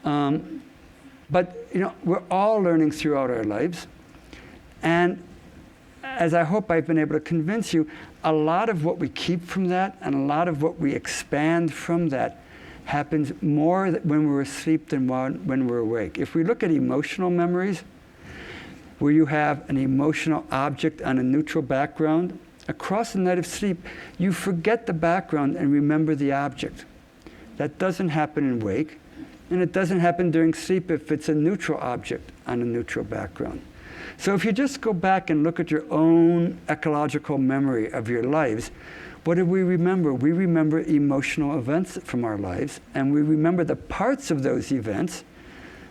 [SPEAKER 1] But, we're all learning throughout our lives. And as I hope I've been able to convince you, a lot of what we keep from that and a lot of what we expand from that happens more when we're asleep than when we're awake. If we look at emotional memories, where you have an emotional object on a neutral background, across the night of sleep, you forget the background and remember the object. That doesn't happen in wake, and it doesn't happen during sleep if it's a neutral object on a neutral background. So if you just go back and look at your own ecological memory of your lives, what do we remember? We remember emotional events from our lives, and we remember the parts of those events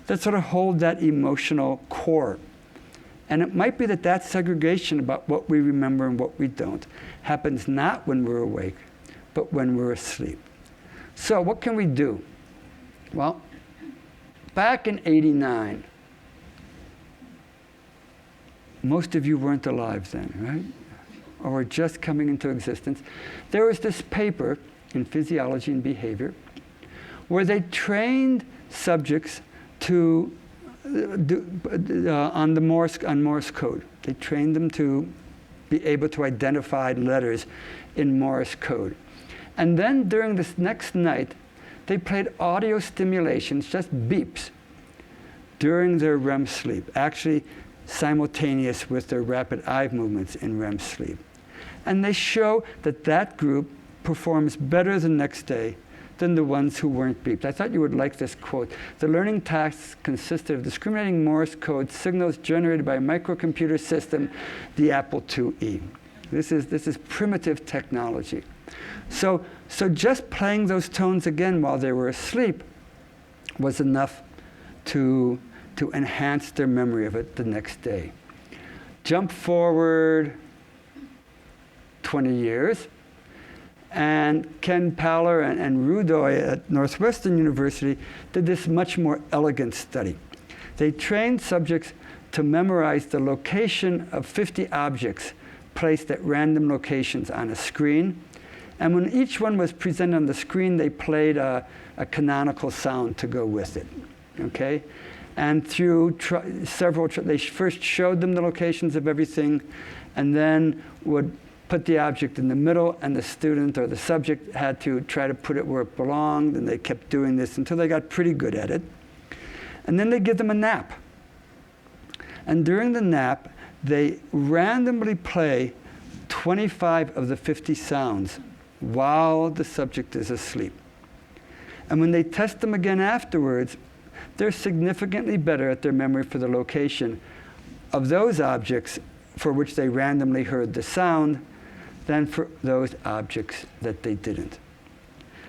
[SPEAKER 1] that sort of hold that emotional core. And it might be that segregation about what we remember and what we don't happens not when we're awake, but when we're asleep. So what can we do? Well, back in '89, most of you weren't alive then, right? Or were just coming into existence. There was this paper in Physiology and Behavior where they trained subjects to on Morse code. They trained them to be able to identify letters in Morse code. And then during this next night, They played audio stimulations, just beeps, during their REM sleep, actually simultaneous with their rapid eye movements in REM sleep. And they show that that group performs better the next day than the ones who weren't beeped. I thought you would like this quote. The learning tasks consisted of discriminating Morse code signals generated by a microcomputer system, the Apple IIe. This is primitive technology. So just playing those tones again while they were asleep was enough to enhance their memory of it the next day. Jump forward 20 years, and Ken Paller and Rudoy at Northwestern University did this much more elegant study. They trained subjects to memorize the location of 50 objects placed at random locations on a screen. And when each one was presented on the screen, they played a canonical sound to go with it. Okay? And through they first showed them the locations of everything, and then would put the object in the middle, and the student or the subject had to try to put it where it belonged, and they kept doing this until they got pretty good at it. And then they give them a nap. And during the nap, they randomly play 25 of the 50 sounds while the subject is asleep. And when they test them again afterwards, they're significantly better at their memory for the location of those objects for which they randomly heard the sound than for those objects that they didn't.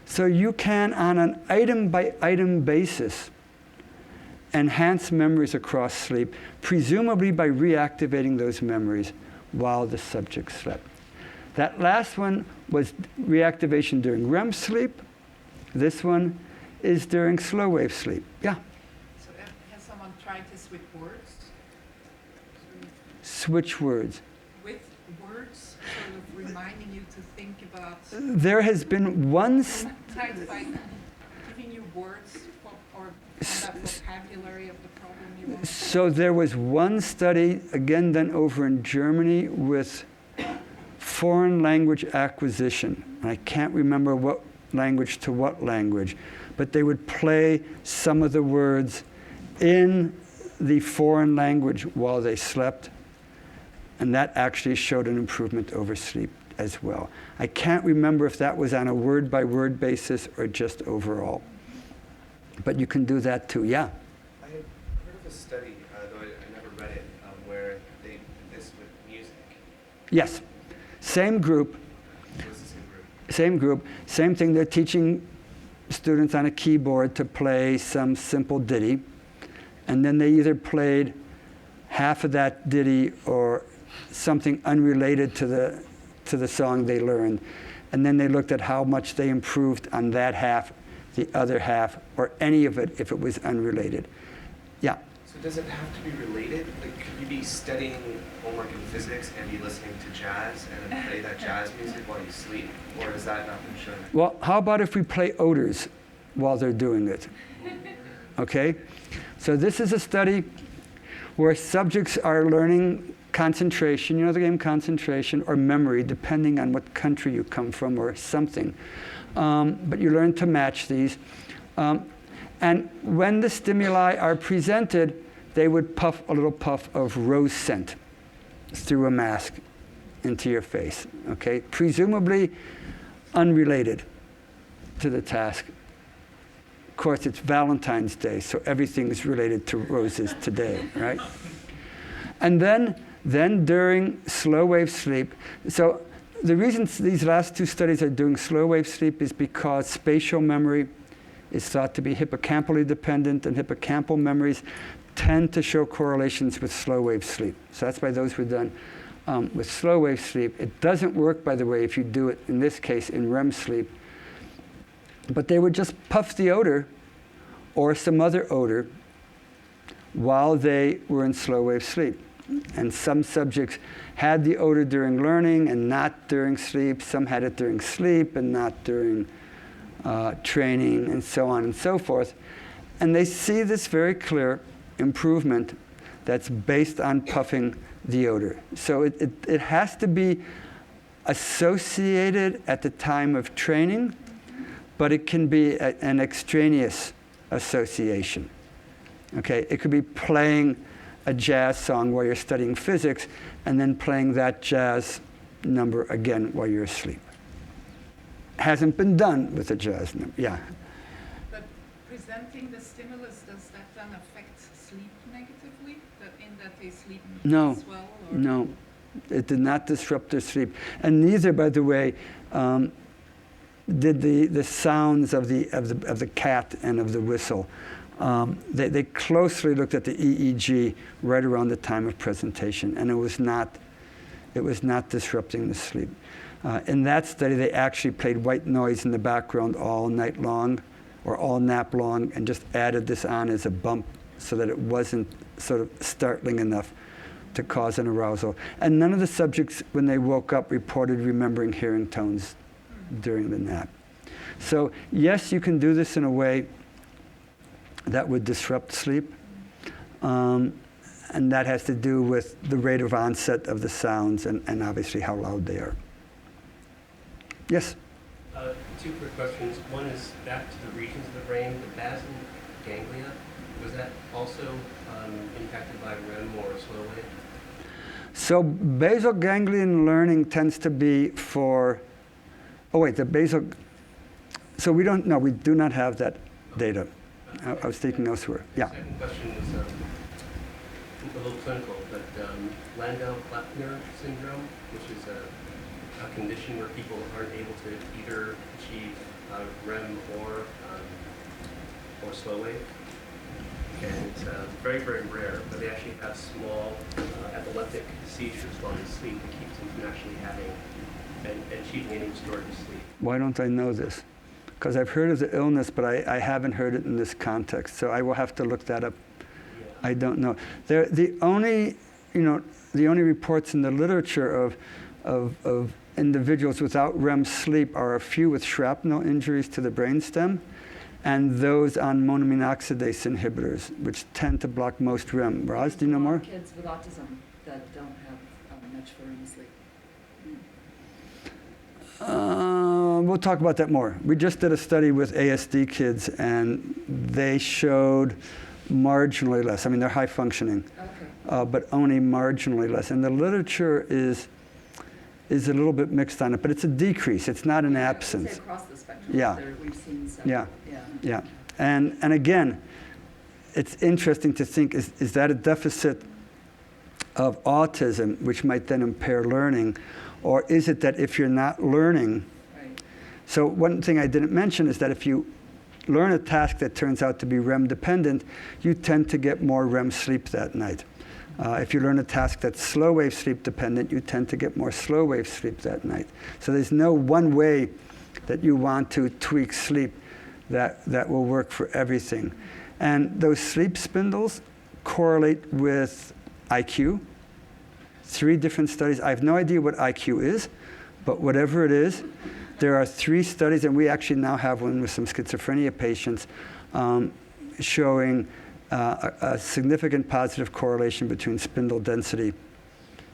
[SPEAKER 1] So you can, on an item-by-item basis, enhance memories across sleep, presumably by reactivating those memories while the subject slept. That last one was reactivation during REM sleep. This one is during slow wave sleep. Yeah?
[SPEAKER 2] So has someone tried this with words?
[SPEAKER 1] Switch words.
[SPEAKER 2] With words, sort of reminding you to think about...
[SPEAKER 1] There has been one...
[SPEAKER 2] Tried by giving you words or that vocabulary of the problem you want to...
[SPEAKER 1] So there was one study, again done over in Germany, with foreign language acquisition. I can't remember what language to what language, but they would play some of the words in the foreign language while they slept, and that actually showed an improvement over sleep as well. I can't remember if that was on a word-by-word basis or just overall. But you can do that too, yeah?
[SPEAKER 5] I had heard of a study, though I never read it, where they did this with music.
[SPEAKER 1] Yes. Same group.
[SPEAKER 5] It was the same group.
[SPEAKER 1] Same group. Same thing. They're teaching students on a keyboard to play some simple ditty. And then they either played half of that ditty or something unrelated to the song they learned. And then they looked at how much they improved on that half, the other half, or any of it if it was unrelated. Yeah?
[SPEAKER 5] So does it have to be related? Like, could you be studying homework in physics and be listening to jazz and then play that jazz music while you sleep? Or has that not been shown?
[SPEAKER 1] Well, how about if we play odors while they're doing it? Okay? So this is a study where subjects are learning concentration, you know the game concentration, or memory, depending on what country you come from or something. But you learn to match these. And when the stimuli are presented, they would puff a little puff of rose scent through a mask into your face, okay? Presumably unrelated to the task. Of course, it's Valentine's Day, so everything is related to roses today, right? And then during slow wave sleep, so the reason these last two studies are doing slow wave sleep is because spatial memory is thought to be hippocampally dependent, and hippocampal memories tend to show correlations with slow wave sleep. So that's why those were done with slow wave sleep. It doesn't work, by the way, if you do it, in this case, in REM sleep. But they would just puff the odor or some other odor while they were in slow wave sleep. And some subjects had the odor during learning and not during sleep. Some had it during sleep and not during training, and so on and so forth. And they see this very clear improvement that's based on puffing the odor. So it has to be associated at the time of training, but it can be an extraneous association. Okay, it could be playing a jazz song while you're studying physics and then playing that jazz number again while you're asleep. Hasn't been done with a jazz number, yeah.
[SPEAKER 2] But presenting the stimulus, does that then affect sleep negatively? In that they sleep
[SPEAKER 1] No,
[SPEAKER 2] as well? Or?
[SPEAKER 1] no, it did not disrupt their sleep. And neither, by the way, did the sounds of the cat and of the whistle. They closely looked at the EEG right around the time of presentation, and it was not disrupting the sleep. In that study, they actually played white noise in the background all night long, or all nap long, and just added this on as a bump so that it wasn't sort of startling enough to cause an arousal. And none of the subjects, when they woke up, reported remembering hearing tones during the nap. So yes, you can do this in a way that would disrupt sleep. And that has to do with the rate of onset of the sounds and obviously how loud they are. Yes?
[SPEAKER 3] Two quick questions. One is back to the regions of the brain, the basal ganglia. Was that also impacted by REM or slow wave?
[SPEAKER 1] So basal ganglion learning tends to be for, the basal, so we do not have that data. I was thinking elsewhere. Yeah.
[SPEAKER 3] The second question was a little clinical, but Landau-Klempner syndrome, which is a condition where people aren't able to either achieve REM or slow wave. And it's very, very rare, but they actually have small epileptic seizures while they sleep that keeps them from actually having and achieving any restorative sleep.
[SPEAKER 1] Why don't I know this? Because I've heard of the illness, but I haven't heard it in this context. So I will have to look that up. Yeah. I don't know. The only reports in the literature of individuals without REM sleep are a few with shrapnel injuries to the brainstem, and those on monoamine oxidase inhibitors, which tend to block most REM. Roz, do you know more?
[SPEAKER 6] Kids with autism that don't have much for REM sleep.
[SPEAKER 1] We'll talk about that more. We just did a study with ASD kids, and they showed marginally less. I mean, they're high functioning, but only marginally less. And the literature is a little bit mixed on it, but it's a decrease. It's not an absence.
[SPEAKER 6] Across the spectrum.
[SPEAKER 1] Yeah.
[SPEAKER 6] We've seen some.
[SPEAKER 1] Yeah. And again, it's interesting to think, is that a deficit of autism, which might then impair learning, or is it that if you're not learning?
[SPEAKER 6] Right.
[SPEAKER 1] So one thing I didn't mention is that if you learn a task that turns out to be REM dependent, you tend to get more REM sleep that night. If you learn a task that's slow wave sleep dependent, you tend to get more slow wave sleep that night. So there's no one way that you want to tweak sleep that will work for everything. And those sleep spindles correlate with IQ. 3 different studies. I have no idea what IQ is, but whatever it is, there are 3 studies, and we actually now have one with some schizophrenia patients showing a significant positive correlation between spindle density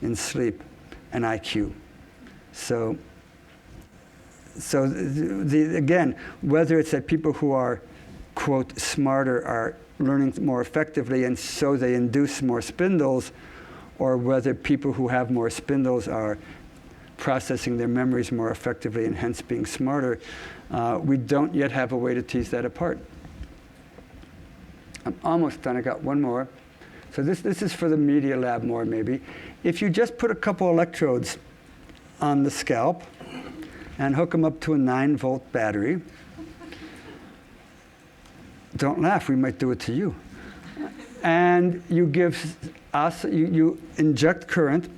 [SPEAKER 1] in sleep and IQ. So again, whether it's that people who are, quote, smarter are learning more effectively and so they induce more spindles, or whether people who have more spindles are processing their memories more effectively and hence being smarter, we don't yet have a way to tease that apart. I'm almost done. I got one more. So this is for the media lab more maybe. If you just put a couple electrodes on the scalp and hook them up to a 9-volt battery, don't laugh, we might do it to you. And you you inject current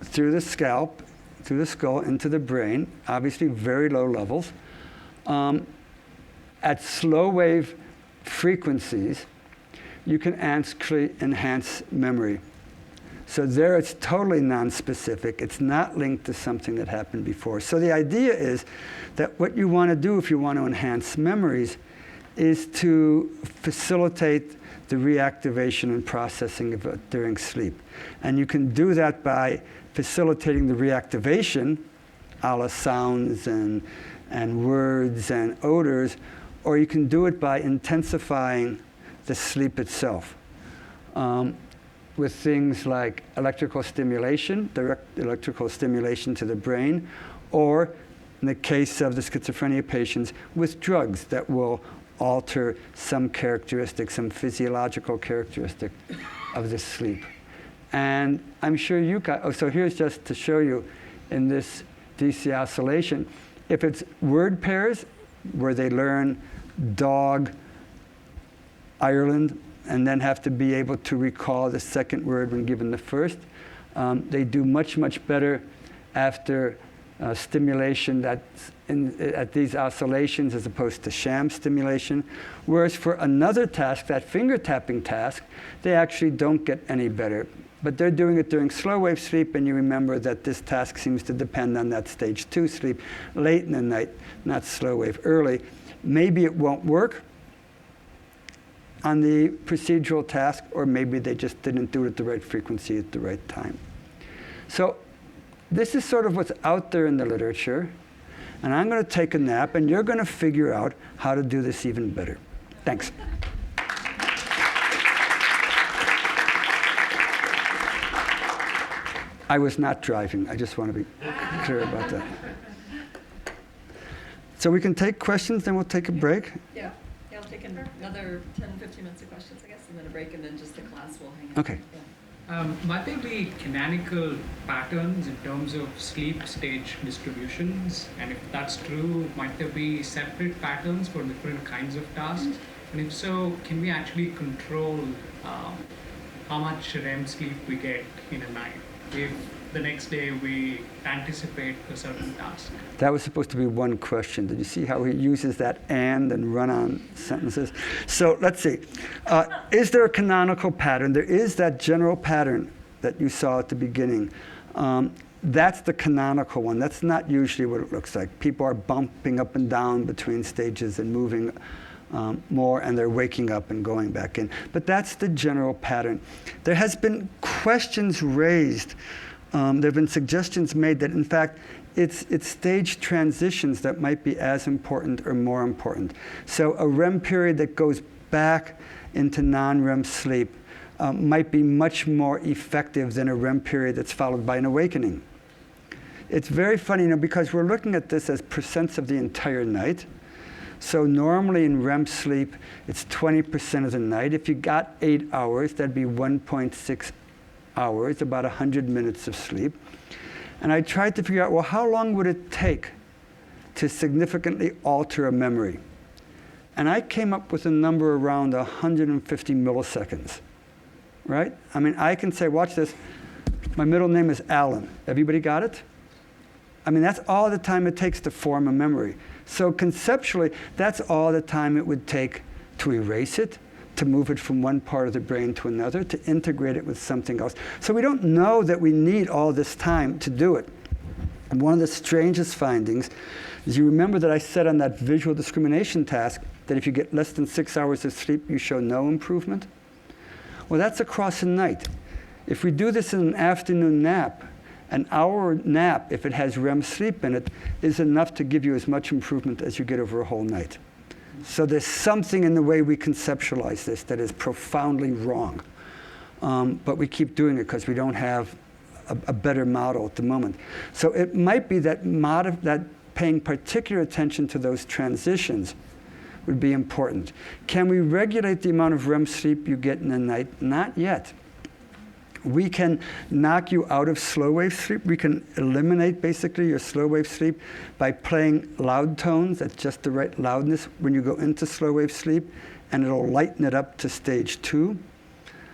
[SPEAKER 1] through the scalp, through the skull, into the brain, obviously very low levels. At slow wave frequencies, you can actually enhance memory. So there it's totally non-specific. It's not linked to something that happened before. So the idea is that what you want to do if you want to enhance memories is to facilitate the reactivation and processing of it during sleep. And you can do that by facilitating the reactivation, a la sounds and and words and odors, or you can do it by intensifying the sleep itself with things like electrical stimulation, direct electrical stimulation to the brain, or in the case of the schizophrenia patients, with drugs that will alter some characteristic, some physiological characteristic of the sleep. And I'm sure you got, so here's just to show you in this DC oscillation, if it's word pairs where they learn dog, Ireland, and then have to be able to recall the second word when given the first, they do much, much better after stimulation that's at these oscillations as opposed to sham stimulation. Whereas for another task, that finger tapping task, they actually don't get any better. But they're doing it during slow wave sleep, and you remember that this task seems to depend on that stage 2 sleep late in the night, not slow wave early. Maybe it won't work on the procedural task, or maybe they just didn't do it at the right frequency at the right time. So this is sort of what's out there in the literature, and I'm going to take a nap, and you're going to figure out how to do this even better. Thanks. I was not driving. I just want to be clear about that. So we can take questions, then we'll take a break.
[SPEAKER 6] Yeah, I'll take another 10, 15 minutes of questions, I guess, and then a break, and then just the class will hang out.
[SPEAKER 1] Okay.
[SPEAKER 6] Yeah.
[SPEAKER 7] Might there be canonical patterns in terms of sleep stage distributions? And if that's true, might there be separate patterns for different kinds of tasks? And if so, can we actually control how much REM sleep we get in a night if the next day we anticipate a certain task?
[SPEAKER 1] That was supposed to be one question. Did you see how he uses that and run-on sentences? So let's see. Is there a canonical pattern? There is that general pattern that you saw at the beginning. That's the canonical one. That's not usually what it looks like. People are bumping up and down between stages and moving more, and they're waking up and going back in. But that's the general pattern. There has been questions raised. There have been suggestions made that, in fact, it's stage transitions that might be as important or more important. So a REM period that goes back into non-REM sleep might be much more effective than a REM period that's followed by an awakening. It's very funny, because we're looking at this as percents of the entire night. So normally in REM sleep, it's 20% of the night. If you got 8 hours, that'd be 1.6 hours, about 100 minutes of sleep. And I tried to figure out, well, how long would it take to significantly alter a memory? And I came up with a number around 150 milliseconds, right? I mean, I can say, watch this, my middle name is Alan. Everybody got it? I mean, that's all the time it takes to form a memory. So conceptually, that's all the time it would take to erase it, to move it from one part of the brain to another, to integrate it with something else. So we don't know that we need all this time to do it. And one of the strangest findings is, you remember that I said on that visual discrimination task that if you get less than 6 hours of sleep, you show no improvement? Well, that's across a night. If we do this in an afternoon nap, an hour nap, if it has REM sleep in it, is enough to give you as much improvement as you get over a whole night. So there's something in the way we conceptualize this that is profoundly wrong. But we keep doing it because we don't have a better model at the moment. So it might be that paying particular attention to those transitions would be important. Can we regulate the amount of REM sleep you get in a night? Not yet. We can knock you out of slow wave sleep. We can eliminate basically your slow wave sleep by playing loud tones at just the right loudness when you go into slow wave sleep, and it'll lighten it up to stage 2.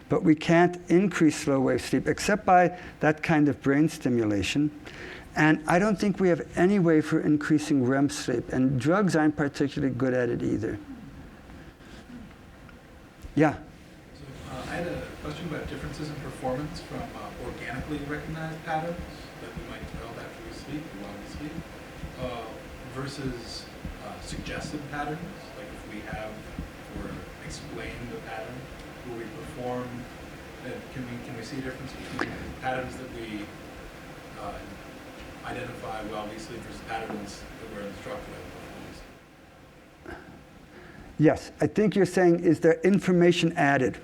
[SPEAKER 1] But we can't increase slow wave sleep except by that kind of brain stimulation. And I don't think we have any way for increasing REM sleep, and drugs aren't particularly good at it either. Yeah?
[SPEAKER 8] I had a question about differences in performance from organically recognized patterns that we might develop after we sleep, while we sleep, versus suggested patterns, like if we have or explain the pattern, will we perform, can we see a difference between patterns that we identify well-being sleep versus patterns that were instructed of.
[SPEAKER 1] Yes, I think you're saying, is there information added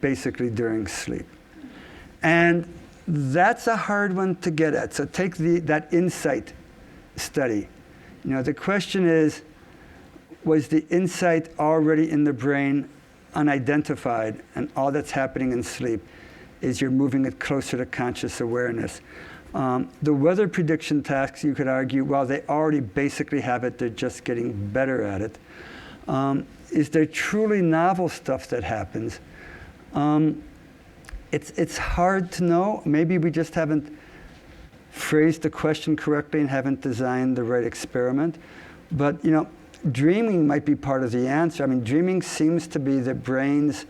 [SPEAKER 1] basically during sleep? And that's a hard one to get at. So take that insight study. The question is, was the insight already in the brain unidentified, and all that's happening in sleep is you're moving it closer to conscious awareness? The weather prediction tasks, you could argue, well, they already basically have it, they're just getting better at it. Is there truly novel stuff that happens? It's hard to know. Maybe we just haven't phrased the question correctly and haven't designed the right experiment. But, dreaming might be part of the answer. I mean, dreaming seems to be the brain's,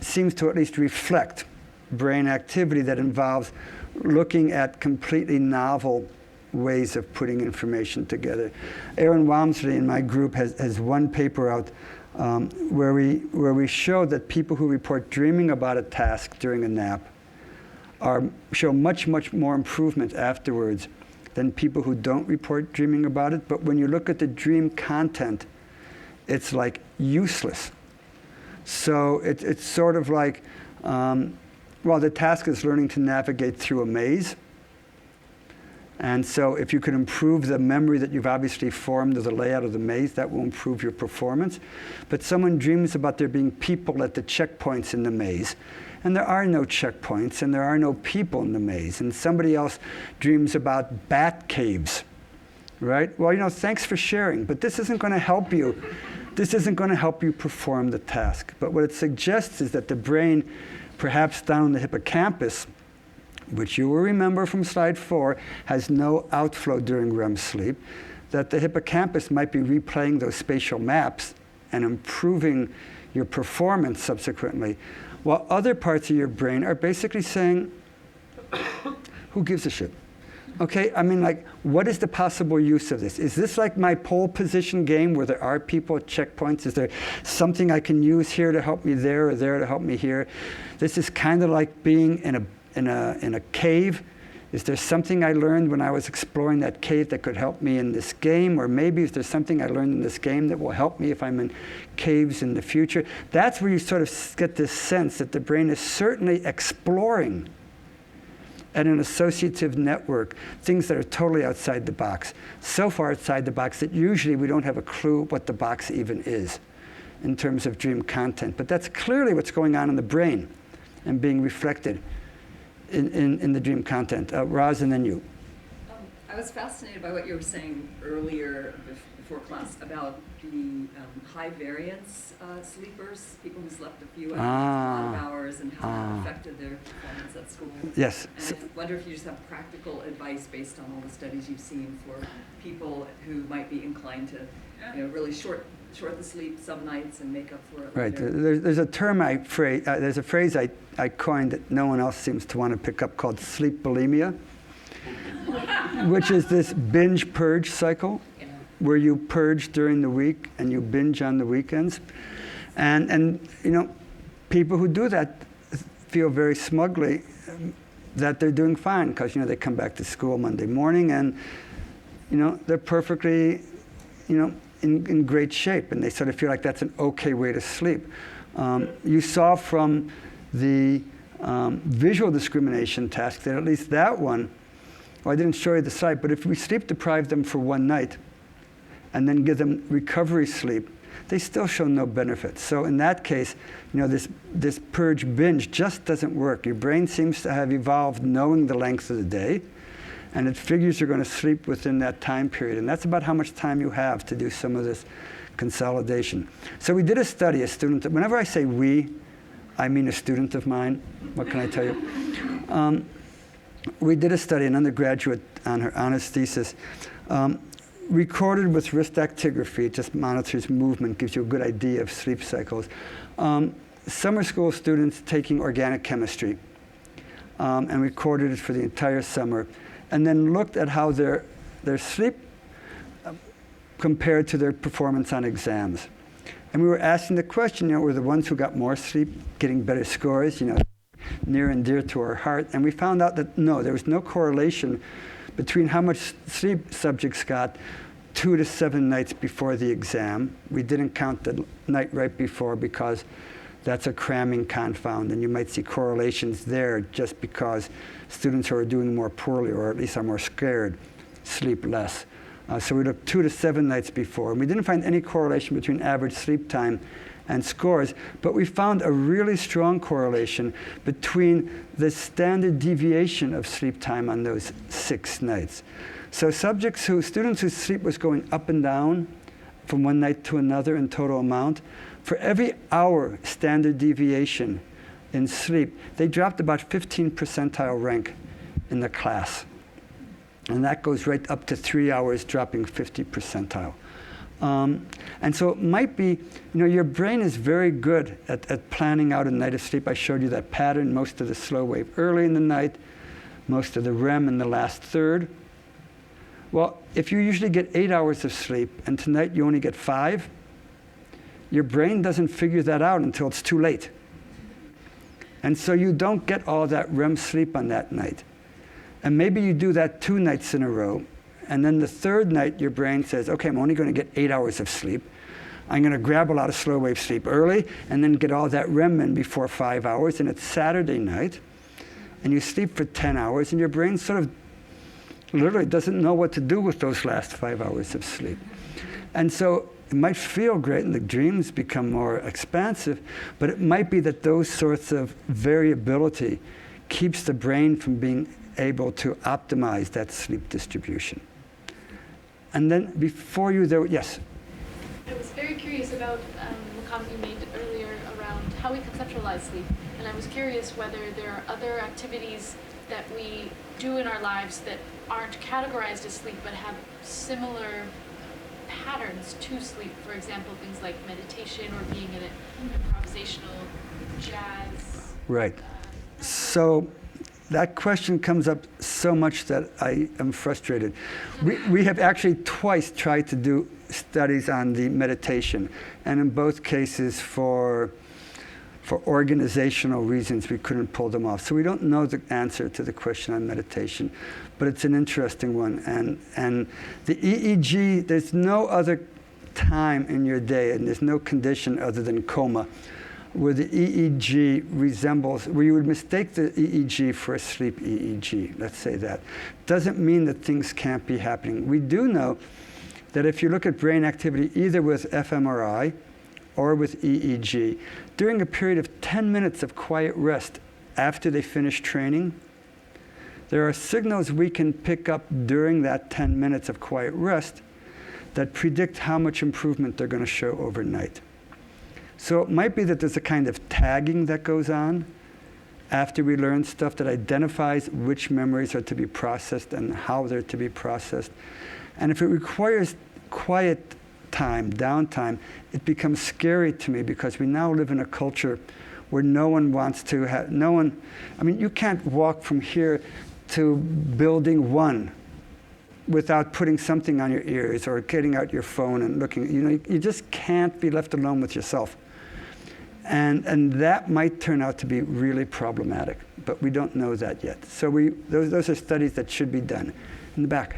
[SPEAKER 1] seems to at least reflect brain activity that involves looking at completely novel ways of putting information together. Aaron Walmsley in my group has one paper out where we show that people who report dreaming about a task during a nap show much, much more improvement afterwards than people who don't report dreaming about it. But when you look at the dream content, it's like useless. So it's sort of like, the task is learning to navigate through a maze. And so if you can improve the memory that you've obviously formed of the layout of the maze, that will improve your performance. But someone dreams about there being people at the checkpoints in the maze, and there are no checkpoints, and there are no people in the maze. And somebody else dreams about bat caves, right? Well, thanks for sharing, but this isn't going to help you. This isn't going to help you perform the task. But what it suggests is that the brain, perhaps down in the hippocampus, which you will remember from slide 4, has no outflow during REM sleep, that the hippocampus might be replaying those spatial maps and improving your performance subsequently, while other parts of your brain are basically saying, who gives a shit? Okay, I mean, what is the possible use of this? Is this like my pole position game where there are people at checkpoints? Is there something I can use here to help me there or there to help me here? This is kind of like being in a cave. Is there something I learned when I was exploring that cave that could help me in this game? Or maybe is there something I learned in this game that will help me if I'm in caves in the future? That's where you sort of get this sense that the brain is certainly exploring at an associative network things that are totally outside the box. So far outside the box that usually we don't have a clue what the box even is in terms of dream content. But that's clearly what's going on in the brain and being reflected in the dream content. Roz, and then you.
[SPEAKER 6] I was fascinated by what you were saying earlier before class about the high variance sleepers, people who slept a few hours, a lot of hours, and how that affected their performance at school.
[SPEAKER 1] Yes.
[SPEAKER 6] And I wonder if you just have practical advice based on all the studies you've seen for people who might be inclined to really short the sleep some nights and make up for it
[SPEAKER 1] Right.
[SPEAKER 6] later.
[SPEAKER 1] There's a term there's a phrase I coined that no one else seems to want to pick up called sleep bulimia, which is this binge purge cycle where you purge during the week and you binge on the weekends. And people who do that feel very smugly that they're doing fine because, they come back to school Monday morning and, they're perfectly, in great shape, and they sort of feel like that's an okay way to sleep. You saw from the visual discrimination task that at least that one, I didn't show you the slide, but if we sleep deprive them for one night and then give them recovery sleep, they still show no benefit. So in that case, this purge binge just doesn't work. Your brain seems to have evolved knowing the length of the day, and it figures you're going to sleep within that time period. And that's about how much time you have to do some of this consolidation. So we did a study, whenever I say we, I mean a student of mine. What can I tell you? We did a study, an undergraduate on her honors thesis, recorded with wrist actigraphy. It just monitors movement, gives you a good idea of sleep cycles. Summer school students taking organic chemistry and recorded it for the entire summer, and then looked at how their sleep compared to their performance on exams. And we were asking the question, were the ones who got more sleep getting better scores, near and dear to our heart. And we found out that no, there was no correlation between how much sleep subjects got 2 to 7 nights before the exam. We didn't count the night right before because that's a cramming confound, and you might see correlations there just because students who are doing more poorly, or at least are more scared, sleep less. So we looked 2 to 7 nights before, and we didn't find any correlation between average sleep time and scores, but we found a really strong correlation between the standard deviation of sleep time on those 6 nights. So students whose sleep was going up and down from one night to another in total amount, for every hour standard deviation in sleep, they dropped about 15 percentile rank in the class. And that goes right up to 3 hours, dropping 50 percentile. And so it might be, your brain is very good at planning out a night of sleep. I showed you that pattern, most of the slow wave early in the night, most of the REM in the last third. Well, if you usually get 8 hours of sleep, and tonight you only get 5, your brain doesn't figure that out until it's too late. And so you don't get all that REM sleep on that night. And maybe you do that 2 nights in a row, and then the third night your brain says, okay, I'm only going to get 8 hours of sleep. I'm going to grab a lot of slow wave sleep early, and then get all that REM in before 5 hours, and it's Saturday night, and you sleep for 10 hours, and your brain sort of literally doesn't know what to do with those last 5 hours of sleep. And so it might feel great and the dreams become more expansive, but it might be that those sorts of variability keeps the brain from being able to optimize that sleep distribution. And then before you there, yes?
[SPEAKER 9] I was very curious about the comment you made earlier around how we conceptualize sleep. And I was curious whether there are other activities that we do in our lives that aren't categorized as sleep but have similar patterns to sleep. For example, things like meditation or being in an improvisational jazz.
[SPEAKER 1] Right. So that question comes up so much that I am frustrated. We have actually twice tried to do studies on the meditation, and in both cases for organizational reasons we couldn't pull them off. So we don't know the answer to the question on meditation, but it's an interesting one. And the EEG, there's no other time in your day, and there's no condition other than coma, where the EEG resembles, where you would mistake the EEG for a sleep EEG, let's say that. Doesn't mean that things can't be happening. We do know that if you look at brain activity either with fMRI or with EEG, during a period of 10 minutes of quiet rest after they finish training, there are signals we can pick up during that 10 minutes of quiet rest that predict how much improvement they're going to show overnight. So it might be that there's a kind of tagging that goes on after we learn stuff that identifies which memories are to be processed and how they're to be processed. And if it requires quiet time, downtime, it becomes scary to me because we now live in a culture where no one wants to have, you can't walk from here to building 1 without putting something on your ears or getting out your phone and looking. You just can't be left alone with yourself. And that might turn out to be really problematic, but we don't know that yet. So those are studies that should be done. In the back.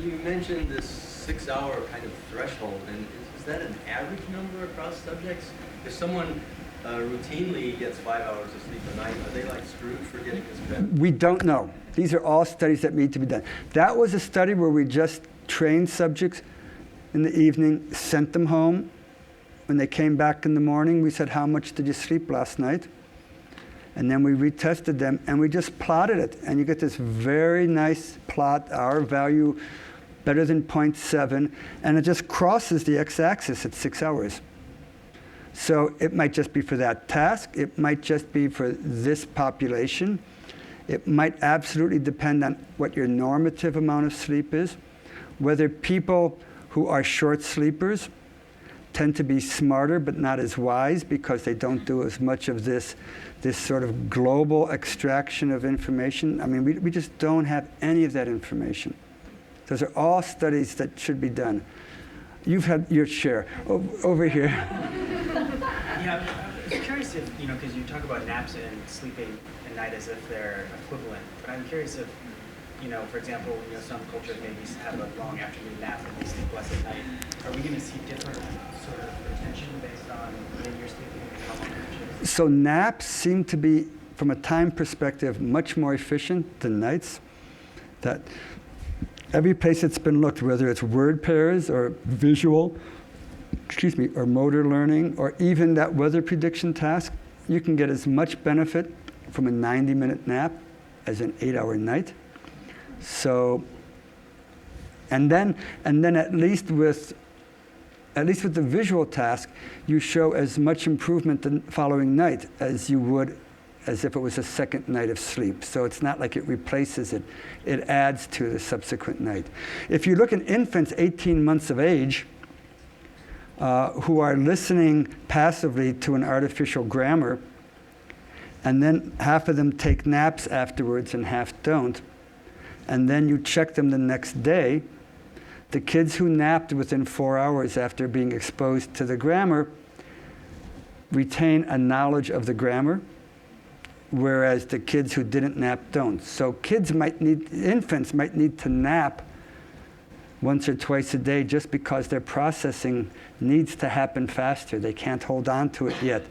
[SPEAKER 10] You mentioned this 6-hour kind of threshold, and is that an average number across subjects? If someone routinely gets 5 hours of sleep a night, are they like screwed for getting this benefit?
[SPEAKER 1] We don't know. These are all studies that need to be done. That was a study where we just trained subjects in the evening, sent them home. When they came back in the morning, we said, how much did you sleep last night? And then we retested them, and we just plotted it. And you get this very nice plot, our value better than 0.7, and it just crosses the x-axis at 6 hours. So it might just be for that task. It might just be for this population. It might absolutely depend on what your normative amount of sleep is, whether people who are short sleepers tend to be smarter but not as wise because they don't do as much of this sort of global extraction of information. We just don't have any of that information. Those are all studies that should be done. You've had your share. Over here.
[SPEAKER 11] Yeah, curious if, because you talk about naps and sleeping at night as if they're equivalent, but I'm curious if, for example, some cultures maybe have a long afternoon nap and they sleep less at night. Are we going to see different sort of retention based on when you're sleeping and how long you're?
[SPEAKER 1] So naps seem to be, from a time perspective, much more efficient than nights. That every place that's been looked, whether it's word pairs or visual, or motor learning, or even that weather prediction task, you can get as much benefit from a 90-minute nap as an 8-hour night. So, and then at least with the visual task, you show as much improvement the following night as you would as if it was a second night of sleep. So it's not like it replaces it. It adds to the subsequent night. If you look at infants 18 months of age who are listening passively to an artificial grammar, and then half of them take naps afterwards and half don't, and then you check them the next day, the kids who napped within 4 hours after being exposed to the grammar retain a knowledge of the grammar, whereas the kids who didn't nap don't. So infants might need to nap once or twice a day just because their processing needs to happen faster. They can't hold on to it yet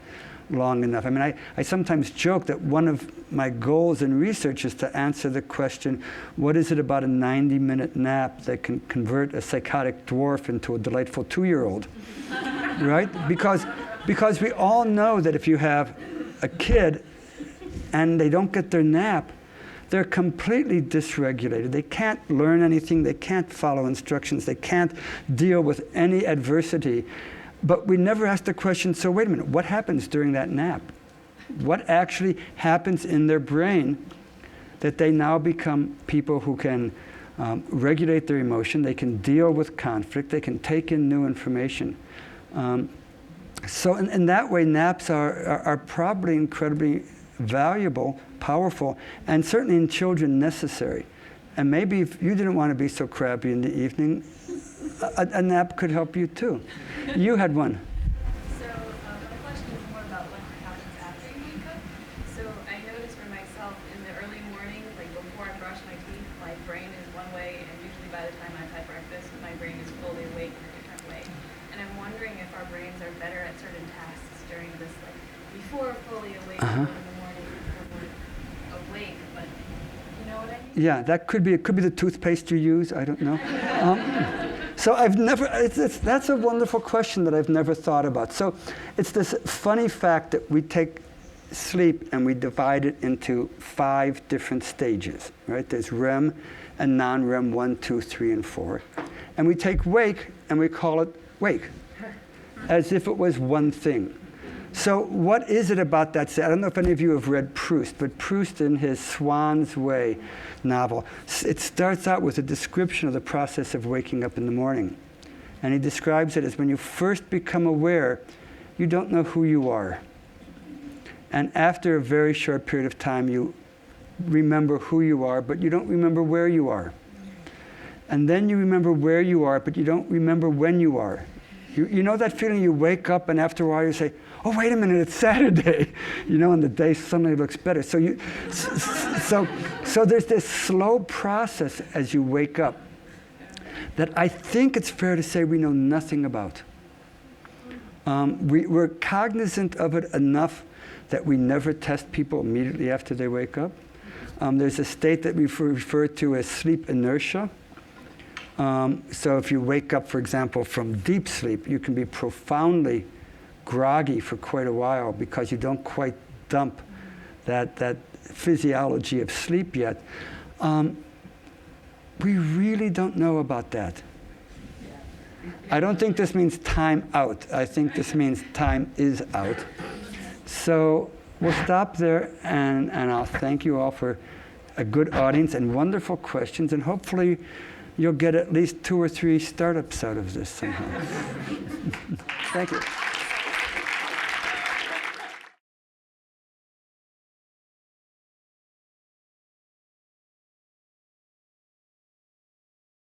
[SPEAKER 1] long enough. I mean, I sometimes joke that one of my goals in research is to answer the question, what is it about a 90-minute nap that can convert a psychotic dwarf into a delightful 2-year-old, right? Because we all know that if you have a kid and they don't get their nap, they're completely dysregulated. They can't learn anything. They can't follow instructions. They can't deal with any adversity. But we never ask the question, so wait a minute, what happens during that nap? What actually happens in their brain that they now become people who can regulate their emotion, they can deal with conflict, they can take in new information. So in that way, naps are probably incredibly valuable, powerful, and certainly in children necessary. And maybe if you didn't want to be so crabby in the evening, a nap could help you too. You had one.
[SPEAKER 12] So my question is more about what happens after you wake up. So I notice for myself in the early morning, like before I brush my teeth, my brain is one way, and usually by the time I've had breakfast, my brain is fully awake in a different way. And I'm wondering if our brains are better at certain tasks during this, like before fully awake, in the morning, before we're awake, but you know what I mean?
[SPEAKER 1] Yeah, that could be. It could be the toothpaste you use. I don't know. So I've never. That's a wonderful question that I've never thought about. So it's this funny fact that we take sleep and we divide it into 5 different stages. Right? There's REM and non-REM 1, 2, 3, and 4, and we take wake and we call it wake, as if it was one thing. So what is it about that? I don't know if any of you have read Proust, but Proust in his Swan's Way novel, it starts out with a description of the process of waking up in the morning. And he describes it as when you first become aware, you don't know who you are. And after a very short period of time, you remember who you are, but you don't remember where you are. And then you remember where you are, but you don't remember when you are. You know that feeling you wake up and after a while you say, oh, wait a minute, it's Saturday, and the day suddenly looks better. So there's this slow process as you wake up that I think it's fair to say we know nothing about. We're cognizant of it enough that we never test people immediately after they wake up. There's a state that we refer to as sleep inertia. So if you wake up, for example, from deep sleep, you can be profoundly groggy for quite a while because you don't quite dump that physiology of sleep yet. We really don't know about that. I don't think this means time out. I think this means time is out. So we'll stop there, and I'll thank you all for a good audience and wonderful questions, and hopefully you'll get at least 2 or 3 startups out of this somehow. Thank you.